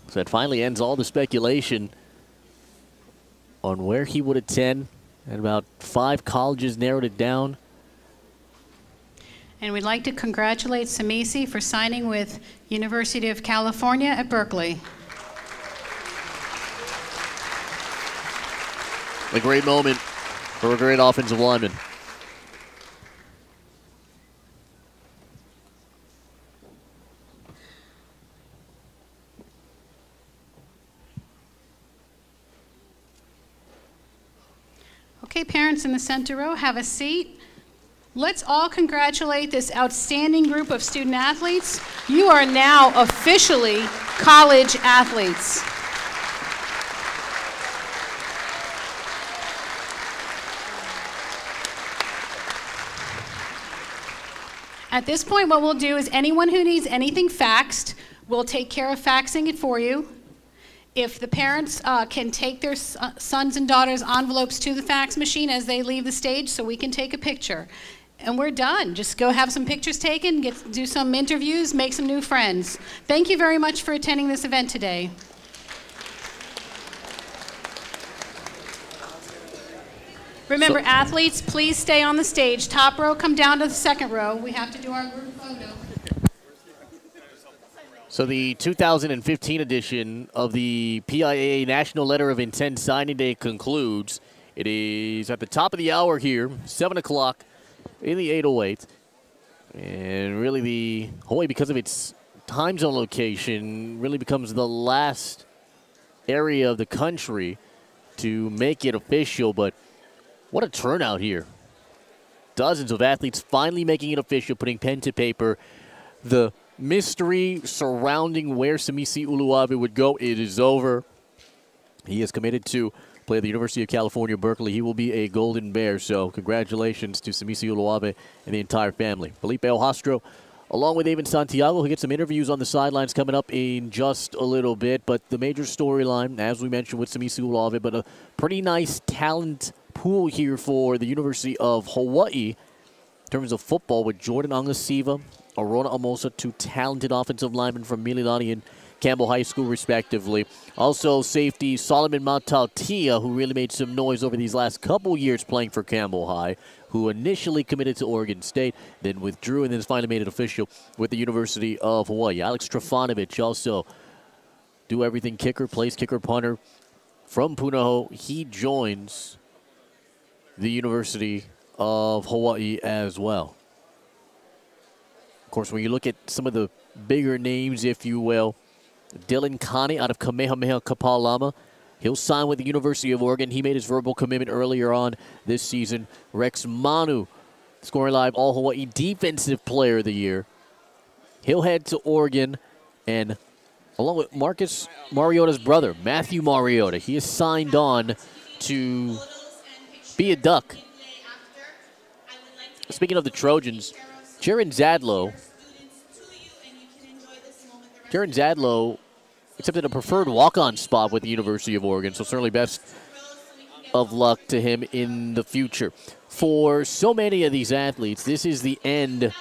So that finally ends all the speculation on where he would attend, and about 5 colleges narrowed it down. And we'd like to congratulate Samisi for signing with University of California at Berkeley. A great moment for a great offensive lineman. Okay, parents in the center row, have a seat. Let's all congratulate this outstanding group of student athletes. You are now officially college athletes. At this point, what we'll do is anyone who needs anything faxed, we'll take care of faxing it for you. If the parents can take their sons and daughters' envelopes to the fax machine as they leave the stage so we can take a picture. And we're done. Just go have some pictures taken, do some interviews, make some new friends. Thank you very much for attending this event today. Remember, athletes, please stay on the stage. Top row, come down to the second row. We have to do our group photo. So the 2015 edition of the PIAA National Letter of Intent Signing Day concludes. It is at the top of the hour here, 7 o'clock in the 808. And really the Hawaii, because of its time zone location, really becomes the last area of the country to make it official. But what a turnout here. Dozens of athletes finally making it official, putting pen to paper. The mystery surrounding where Samisi Uluave would go, it is over. He is committed to play at the University of California, Berkeley. He will be a Golden Bear, so congratulations to Samisi Uluave and the entire family. Felipe Ojastro, along with Avon Santiago, who gets some interviews on the sidelines coming up in just a little bit. But the major storyline, as we mentioned, with Samisi Uluave, but a pretty nice talent pool here for the University of Hawaii in terms of football, with Jordan Angasiva, Arona Amosa, 2 talented offensive linemen from Mililani and Campbell High School, respectively. Also, safety Solomon Mautautia, who really made some noise over these last couple years playing for Campbell High, who initially committed to Oregon State, then withdrew, and then finally made it official with the University of Hawaii. Alex Trefanovic, also do everything kicker, plays kicker, punter from Punahou. He joins the University of Hawaii as well. Of course, when you look at some of the bigger names, if you will, Dylan Kane out of Kamehameha Kapalama, he'll sign with the University of Oregon. He made his verbal commitment earlier on this season. Rex Manu, ScoringLive All-Hawaii Defensive Player of the Year. He'll head to Oregon, and along with Marcus Mariota's brother, Matthew Mariota, he is signed on to be a Duck. Speaking of the Trojans, Jaron Zadlow accepted a preferred walk-on spot with the University of Oregon, so certainly best of luck to him in the future. For so many of these athletes, this is the end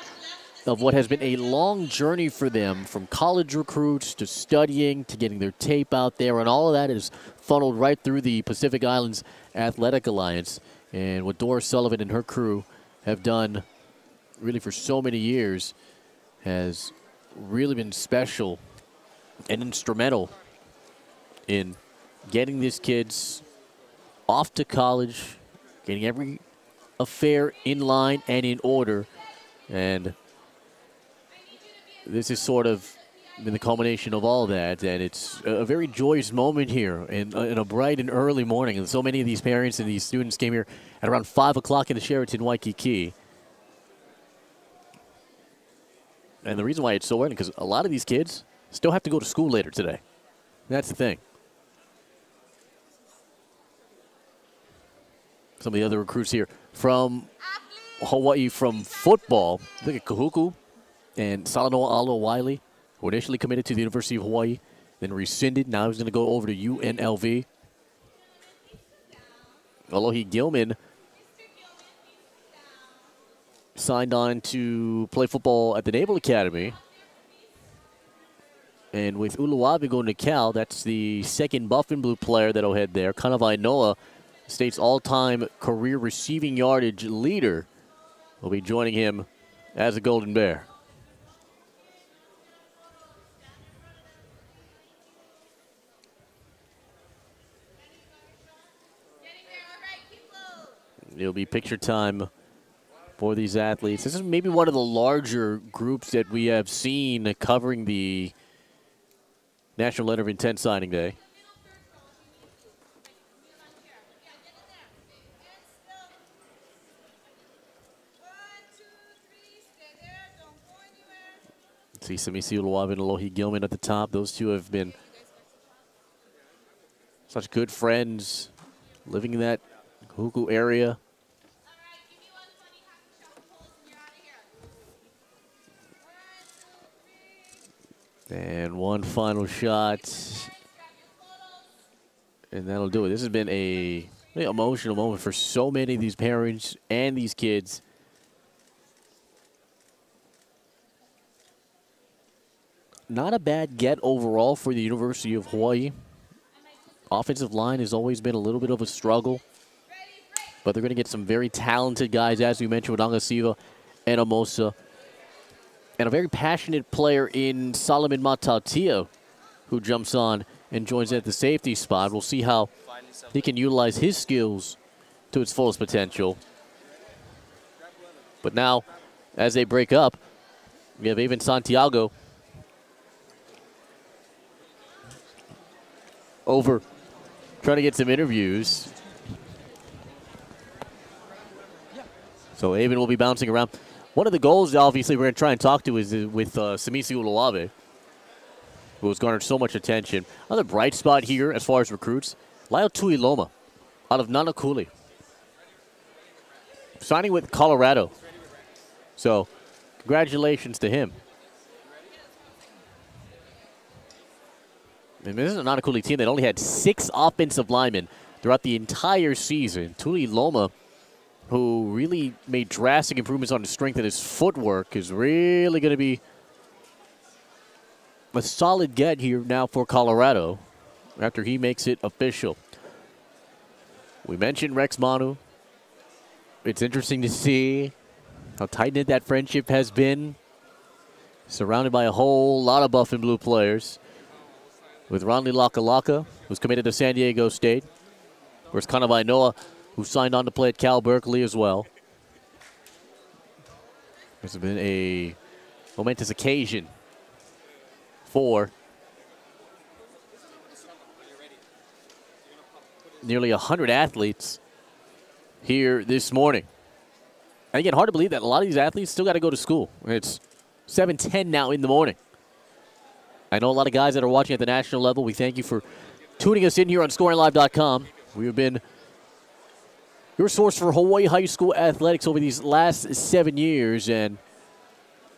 of what has been a long journey for them, from college recruits to studying to getting their tape out there, and all of that is funneled right through the Pacific Islands Athletic Alliance. And what Doris Sullivan and her crew have done really for so many years has really been special and instrumental in getting these kids off to college, getting every affair in line and in order. And this is sort of in the culmination of all that, and it's a very joyous moment here in a bright and early morning. And so many of these parents and these students came here at around 5 o'clock in the Sheraton Waikiki. And the reason why it's so early, because a lot of these kids still have to go to school later today. That's the thing. Some of the other recruits here from Hawaii from football. Look at Kahuku and Salanoa Alo Wiley, who initially committed to the University of Hawaii, then rescinded. Now he's going to go over to UNLV. Alohi Gilman signed on to play football at the Naval Academy. And with Uluwave going to Cal, that's the second buff and blue player that'll head there. Kanawai Noah, state's all-time career receiving yardage leader, will be joining him as a Golden Bear. It'll be picture time for these athletes. This is maybe one of the larger groups that we have seen covering the National Letter of Intent Signing Day. See Samisi Uluwave and Alohi Gilman at the top. Those two have been such good friends living in that Huku area. And one final shot. And that'll do it. This has been a really emotional moment for so many of these parents and these kids. Not a bad get overall for the University of Hawaii. Offensive line has always been a little bit of a struggle. But they're going to get some very talented guys, as we mentioned, with Angasiva and Amosa. And a very passionate player in Solomon Matautia, who jumps on and joins at the safety spot. We'll see how he can utilize his skills to its fullest potential. But now, as they break up, we have Avon Santiago over trying to get some interviews. So Avon will be bouncing around. One of the goals, obviously, we're going to try and talk to is with Samisi Uluwave, who has garnered so much attention. Another bright spot here as far as recruits, Lyle Tuiloma out of Nanakuli, signing with Colorado. So congratulations to him. And this is a Nanakuli team that only had 6 offensive linemen throughout the entire season. Tuiloma, who really made drastic improvements on his strength and his footwork, is really going to be a solid get here now for Colorado after he makes it official. We mentioned Rex Manu. It's interesting to see how tight-knit that friendship has been, surrounded by a whole lot of buff and blue players. With Ronley Lakalaka, who's committed to San Diego State. Where's Kanawai Noah, who signed on to play at Cal Berkeley as well. This has been a momentous occasion for nearly 100 athletes here this morning. And again, hard to believe that a lot of these athletes still got to go to school. It's 7:10 now in the morning. I know a lot of guys that are watching at the national level. We thank you for tuning us in here on ScoringLive.com. We have been your source for Hawaii high school athletics over these last 7 years, and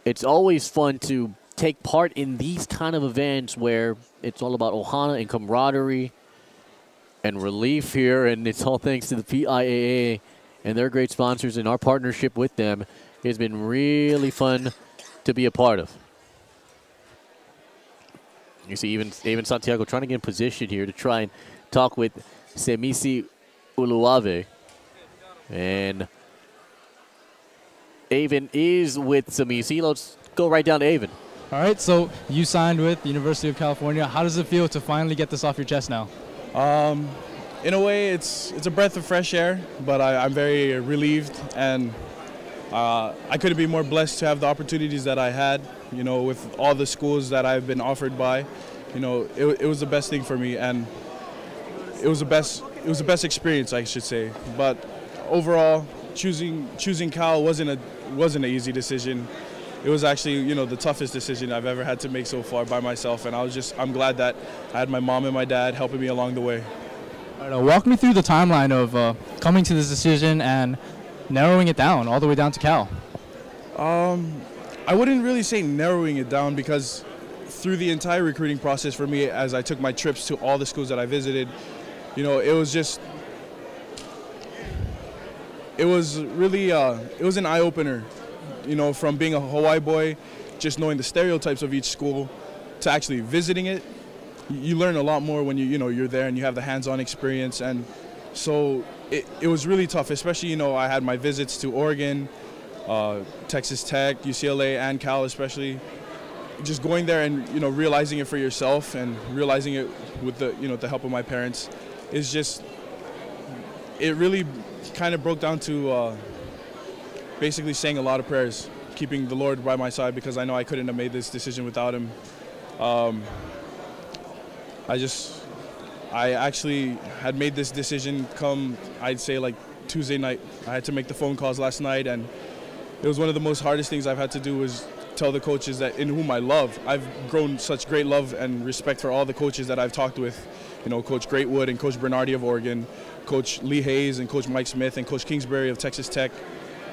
it's always fun to take part in these kind of events where it's all about ohana and camaraderie and relief here, and it's all thanks to the PIAA and their great sponsors, and our partnership with them has been really fun to be a part of. You see even Santiago trying to get in position here to try and talk with Samisi Uluwave. And Avon is with Samisi. Let's go right down to Avon. All right, so you signed with the University of California. How does it feel to finally get this off your chest now? In a way, it's a breath of fresh air, but I'm very relieved, and I couldn't be more blessed to have the opportunities that I had. you know, with all the schools that I've been offered by, you know, it was the best thing for me, and it was the best experience, I should say. But overall, choosing Cal wasn't an easy decision. It was actually, you know, the toughest decision I've ever had to make so far by myself, and I'm glad that I had my mom and my dad helping me along the way. All right, walk me through the timeline of coming to this decision and narrowing it down all the way down to Cal. I wouldn't really say narrowing it down, because through the entire recruiting process for me, as I took my trips to all the schools that I visited, you know, it was really it was an eye-opener, you know, from being a Hawaii boy, just knowing the stereotypes of each school, to actually visiting it. You learn a lot more when you're there and you have the hands-on experience. And so it was really tough, especially, you know, I had my visits to Oregon, Texas Tech, UCLA, and Cal especially. Just going there and, you know, realizing it for yourself and realizing it with the help of my parents is just, it really kind of broke down to basically saying a lot of prayers, keeping the Lord by my side, because I know I couldn't have made this decision without him. I actually had made this decision come, I'd say, like Tuesday night. I had to make the phone calls last night, and it was one of the most hardest things I've had to do, was tell the coaches that in whom I love. I've grown such great love and respect for all the coaches that I've talked with. You know, Coach Greatwood and Coach Bernardi of Oregon, Coach Lee Hayes and Coach Mike Smith and Coach Kingsbury of Texas Tech,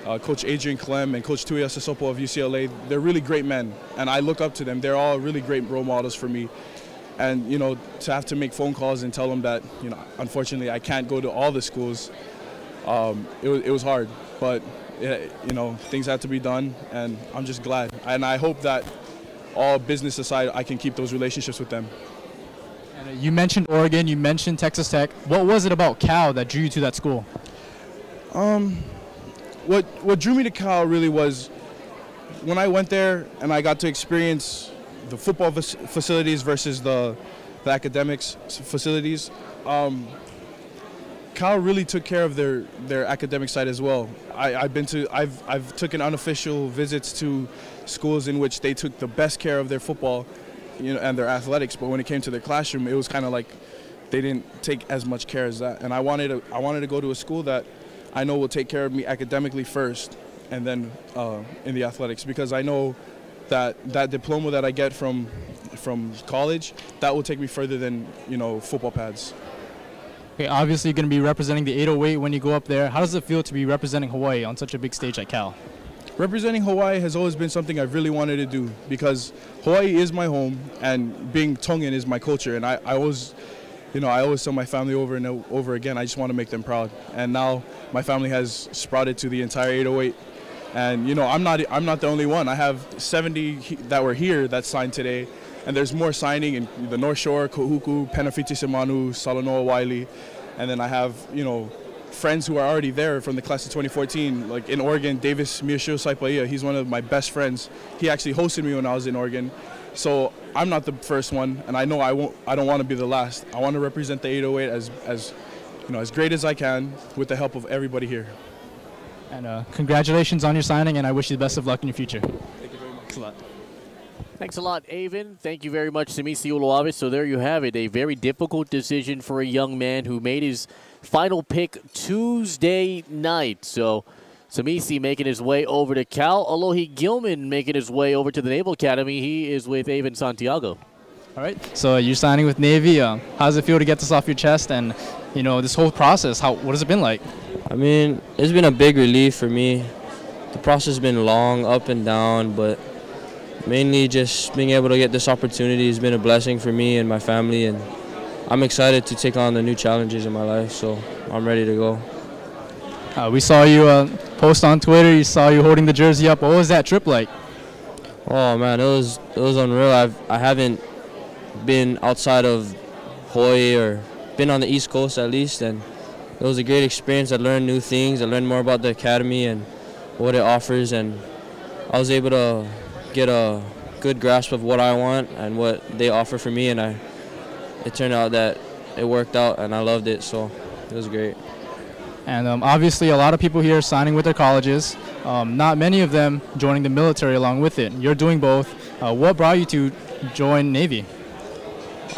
Coach Adrian Clem and Coach Tuia Sassopo of UCLA. They're really great men, and I look up to them. They're all really great role models for me. And, you know, to have to make phone calls and tell them that, you know, unfortunately I can't go to all the schools, it was hard. But, you know, things had to be done, and I'm just glad. And I hope that, all business aside, I can keep those relationships with them. And you mentioned Oregon, you mentioned Texas Tech. What was it about Cal that drew you to that school? What drew me to Cal really was when I went there and I got to experience the football facilities versus the academics facilities. Cal really took care of their academic side as well. I've taken unofficial visits to schools in which they took the best care of their football, you know, and their athletics, but when it came to their classroom, it was kind of like they didn't take as much care as that. And I wanted to go to a school that I know will take care of me academically first, and then in the athletics, because I know that diploma that I get from college, that will take me further than, you know, football pads. Okay, obviously you're going to be representing the 808 when you go up there. How does it feel to be representing Hawaii on such a big stage like Cal? Representing Hawaii has always been something I've really wanted to do, because Hawaii is my home and being Tongan is my culture, and I always tell my family over and over again, I just want to make them proud. And now my family has sprouted to the entire 808. And, you know, I'm not the only one. I have 70 that were here that signed today, and there's more signing in the North Shore, Kohuku, Penafiti Simanu, Salanoa Wiley, and then I have, you know, friends who are already there from the class of 2014, like in Oregon, Davis Miyoshiro Saipaia. He's one of my best friends. He actually hosted me when I was in Oregon. So I'm not the first one, and I know I don't want to be the last. I want to represent the 808 as you know, as great as I can, with the help of everybody here. And congratulations on your signing, and I wish you the best of luck in your future. Thank you very much. Thanks a lot. Thanks a lot, Avon. Thank you very much, Samisi Uluavis. So there you have it, a very difficult decision for a young man who made his final pick Tuesday night. So Samisi making his way over to Cal. Alohi Gilman making his way over to the Naval Academy. He is with Avon Santiago. All right, so you're signing with Navy. How does it feel to get this off your chest? And, you know, this whole process, what has it been like? I mean, it's been a big relief for me. The process has been long, up and down, but mainly just being able to get this opportunity has been a blessing for me and my family, and I'm excited to take on the new challenges in my life, so I'm ready to go. We saw you post on Twitter. You saw you holding the jersey up. What was that trip like? Oh man, it was unreal. I haven't been outside of Hawaii or been on the East Coast at least, and it was a great experience. I learned new things. I learned more about the academy and what it offers, and I was able to get a good grasp of what I want and what they offer for me, and it turned out that it worked out, and I loved it, so it was great. And obviously a lot of people here signing with their colleges, not many of them joining the military along with it. You're doing both. What brought you to join Navy?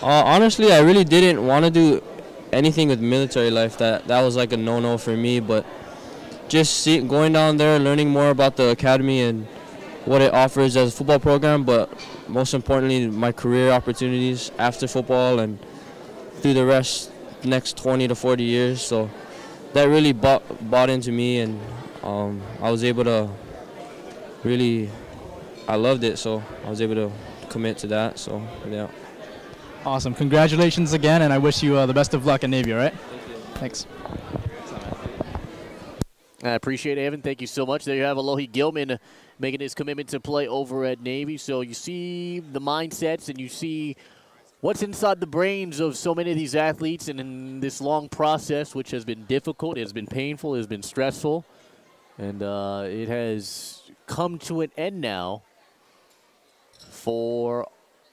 Honestly, I really didn't want to do anything with military life. That was like a no-no for me. But just going down there, learning more about the academy and what it offers as a football program, but most importantly, my career opportunities after football and through the next 20 to 40 years. So that really bought into me, and I was able to I loved it, so I was able to commit to that. So yeah. Awesome. Congratulations again, and I wish you the best of luck at Navy, all right? Thank you. Thanks. I appreciate it, Evan. Thank you so much. There you have Alohi Gilman making his commitment to play over at Navy. So you see the mindsets and you see what's inside the brains of so many of these athletes, and in this long process, which has been difficult, it has been painful, it has been stressful, and it has come to an end now for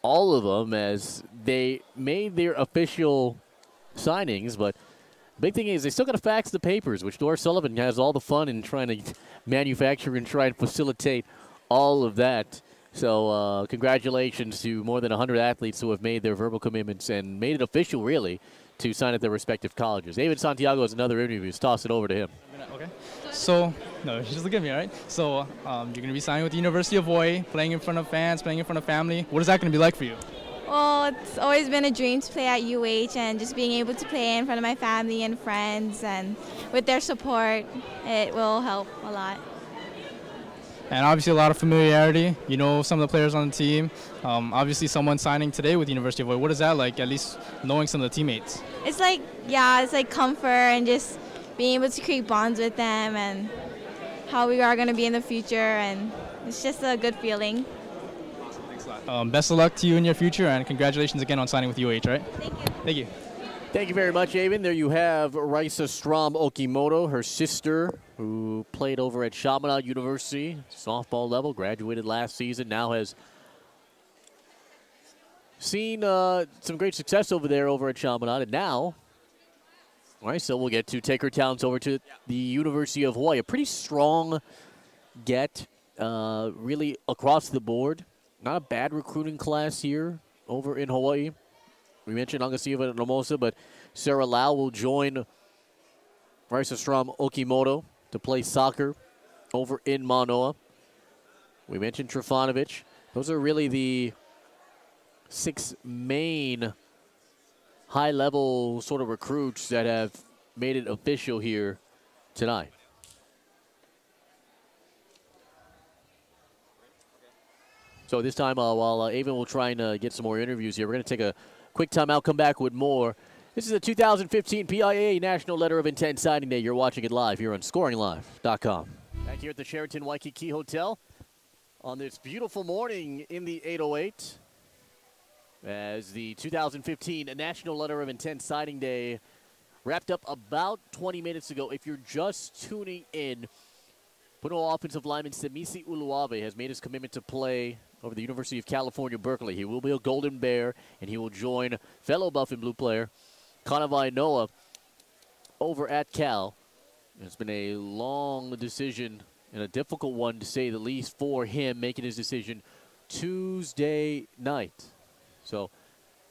all of them as they made their official signings. But the big thing is they still got to fax the papers, which Doris Sullivan has all the fun in trying to manufacture and try and facilitate all of that. So congratulations to more than 100 athletes who have made their verbal commitments and made it official, really, to sign at their respective colleges. David Santiago has another interview. Let's toss it over to him. Okay. So, no, just look at me, all right? So you're going to be signing with the University of Hawaii, playing in front of fans, playing in front of family. What is that going to be like for you? Well, it's always been a dream to play at UH, and just being able to play in front of my family and friends and with their support, it will help a lot. And obviously a lot of familiarity. You know some of the players on the team. Obviously someone signing today with the University of Hawaii. What is that like, at least knowing some of the teammates? It's like, yeah, it's like comfort and just being able to create bonds with them and how we are going to be in the future, and it's just a good feeling. Thanks a lot. Best of luck to you in your future, and congratulations again on signing with UH, right? Thank you. Thank you. Thank you very much, Avon. There you have Raisa Strom Okimoto, her sister, who played over at Chaminade University, softball level, graduated last season, now has seen some great success over there over at Chaminade, and now Raisa will get to take her talents over to the University of Hawaii. A pretty strong get, really across the board. Not a bad recruiting class here over in Hawaii. We mentioned Angasiva and Lamosa, but Sarah Lau will join Raisa Strom Okimoto to play soccer over in Manoa. We mentioned Trifanovic. Those are really the 6 main high-level sort of recruits that have made it official here tonight. So this time, while Avon will try and get some more interviews here, we're going to take a quick timeout, come back with more. This is the 2015 PIAA National Letter of Intent Signing Day. You're watching it live here on ScoringLive.com. Back here at the Sheraton Waikiki Hotel on this beautiful morning in the 808 as the 2015 National Letter of Intent Signing Day wrapped up about 20 minutes ago. If you're just tuning in, Puno offensive lineman Semisi Uluave has made his commitment to play over the University of California, Berkeley. He will be a Golden Bear, and he will join fellow Buff and Blue player Kanawai Noah over at Cal. It's been a long decision and a difficult one, to say the least, for him, making his decision Tuesday night. So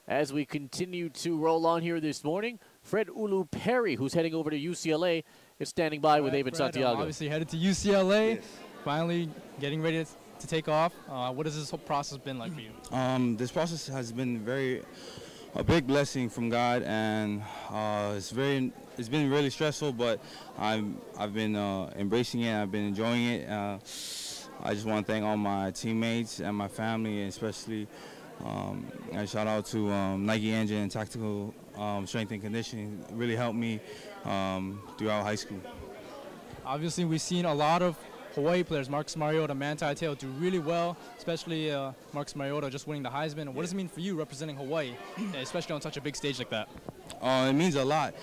as we continue to roll on here this morning, Fred Ulu Perry, who's heading over to UCLA, is standing by with Avon Santiago. Obviously headed to UCLA, finally getting ready to take off. What has this whole process been like for you? This process has been a big blessing from God, and it's been really stressful, but I've been embracing it. I've been enjoying it. I just want to thank all my teammates and my family, and especially a shout out to Nike Engine and Tactical Strength and Conditioning. It really helped me throughout high school. Obviously, we've seen a lot of Hawaii players, Marcus Mariota, Manti Te'o, do really well, especially Marcus Mariota just winning the Heisman. What does it mean for you representing Hawaii, especially on such a big stage like that? It means a lot.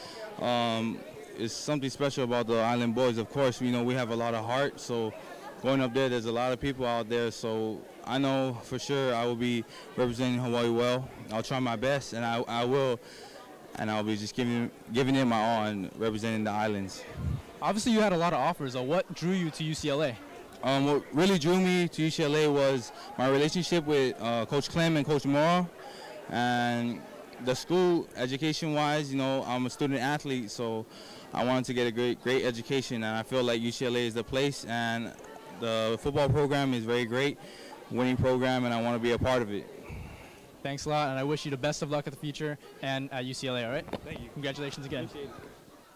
It's something special about the Island Boys. Of course, we have a lot of heart, so going up there's a lot of people out there, so I know for sure I will be representing Hawaii well. I'll try my best, and I will, and I'll be just giving it my all and representing the islands. Obviously, you had a lot of offers. What drew you to UCLA? What really drew me to UCLA was my relationship with Coach Clem and Coach Mora, and the school, education-wise, you know, I'm a student athlete, so I wanted to get a great education, and I feel like UCLA is the place, and the football program is very great, winning program, and I want to be a part of it. Thanks a lot, and I wish you the best of luck at the future and at UCLA, all right? Thank you. Congratulations again.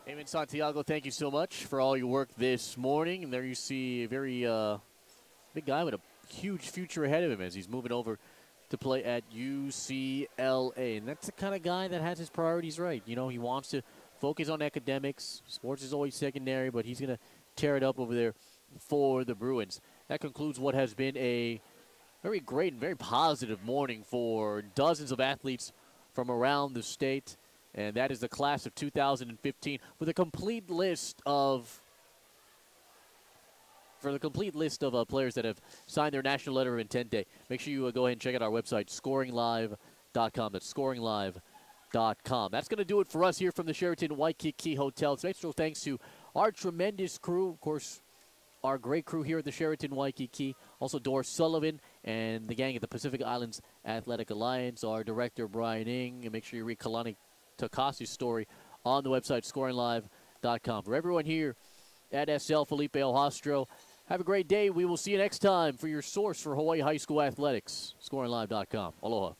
Eamon Santiago, thank you so much for all your work this morning. And there you see a very big guy with a huge future ahead of him as he's moving over to play at UCLA. And that's the kind of guy that has his priorities right. You know, he wants to focus on academics. Sports is always secondary, but he's going to tear it up over there for the Bruins. That concludes what has been a very great and very positive morning for dozens of athletes from around the state. And that is the class of 2015 with a complete list of players that have signed their national letter of intent day. Make sure you go ahead and check out our website, ScoringLive.com. That's ScoringLive.com. That's going to do it for us here from the Sheraton Waikiki Hotel. Special thanks to our tremendous crew, of course, our great crew here at the Sheraton Waikiki. Also, Doris Sullivan and the gang at the Pacific Islands Athletic Alliance. Our director, Brian Ng. And make sure you read Kalani Takasi's story on the website, ScoringLive.com. For everyone here at SL, Felipe Alhastro, have a great day. We will see you next time for your source for Hawaii High School athletics, ScoringLive.com. Aloha.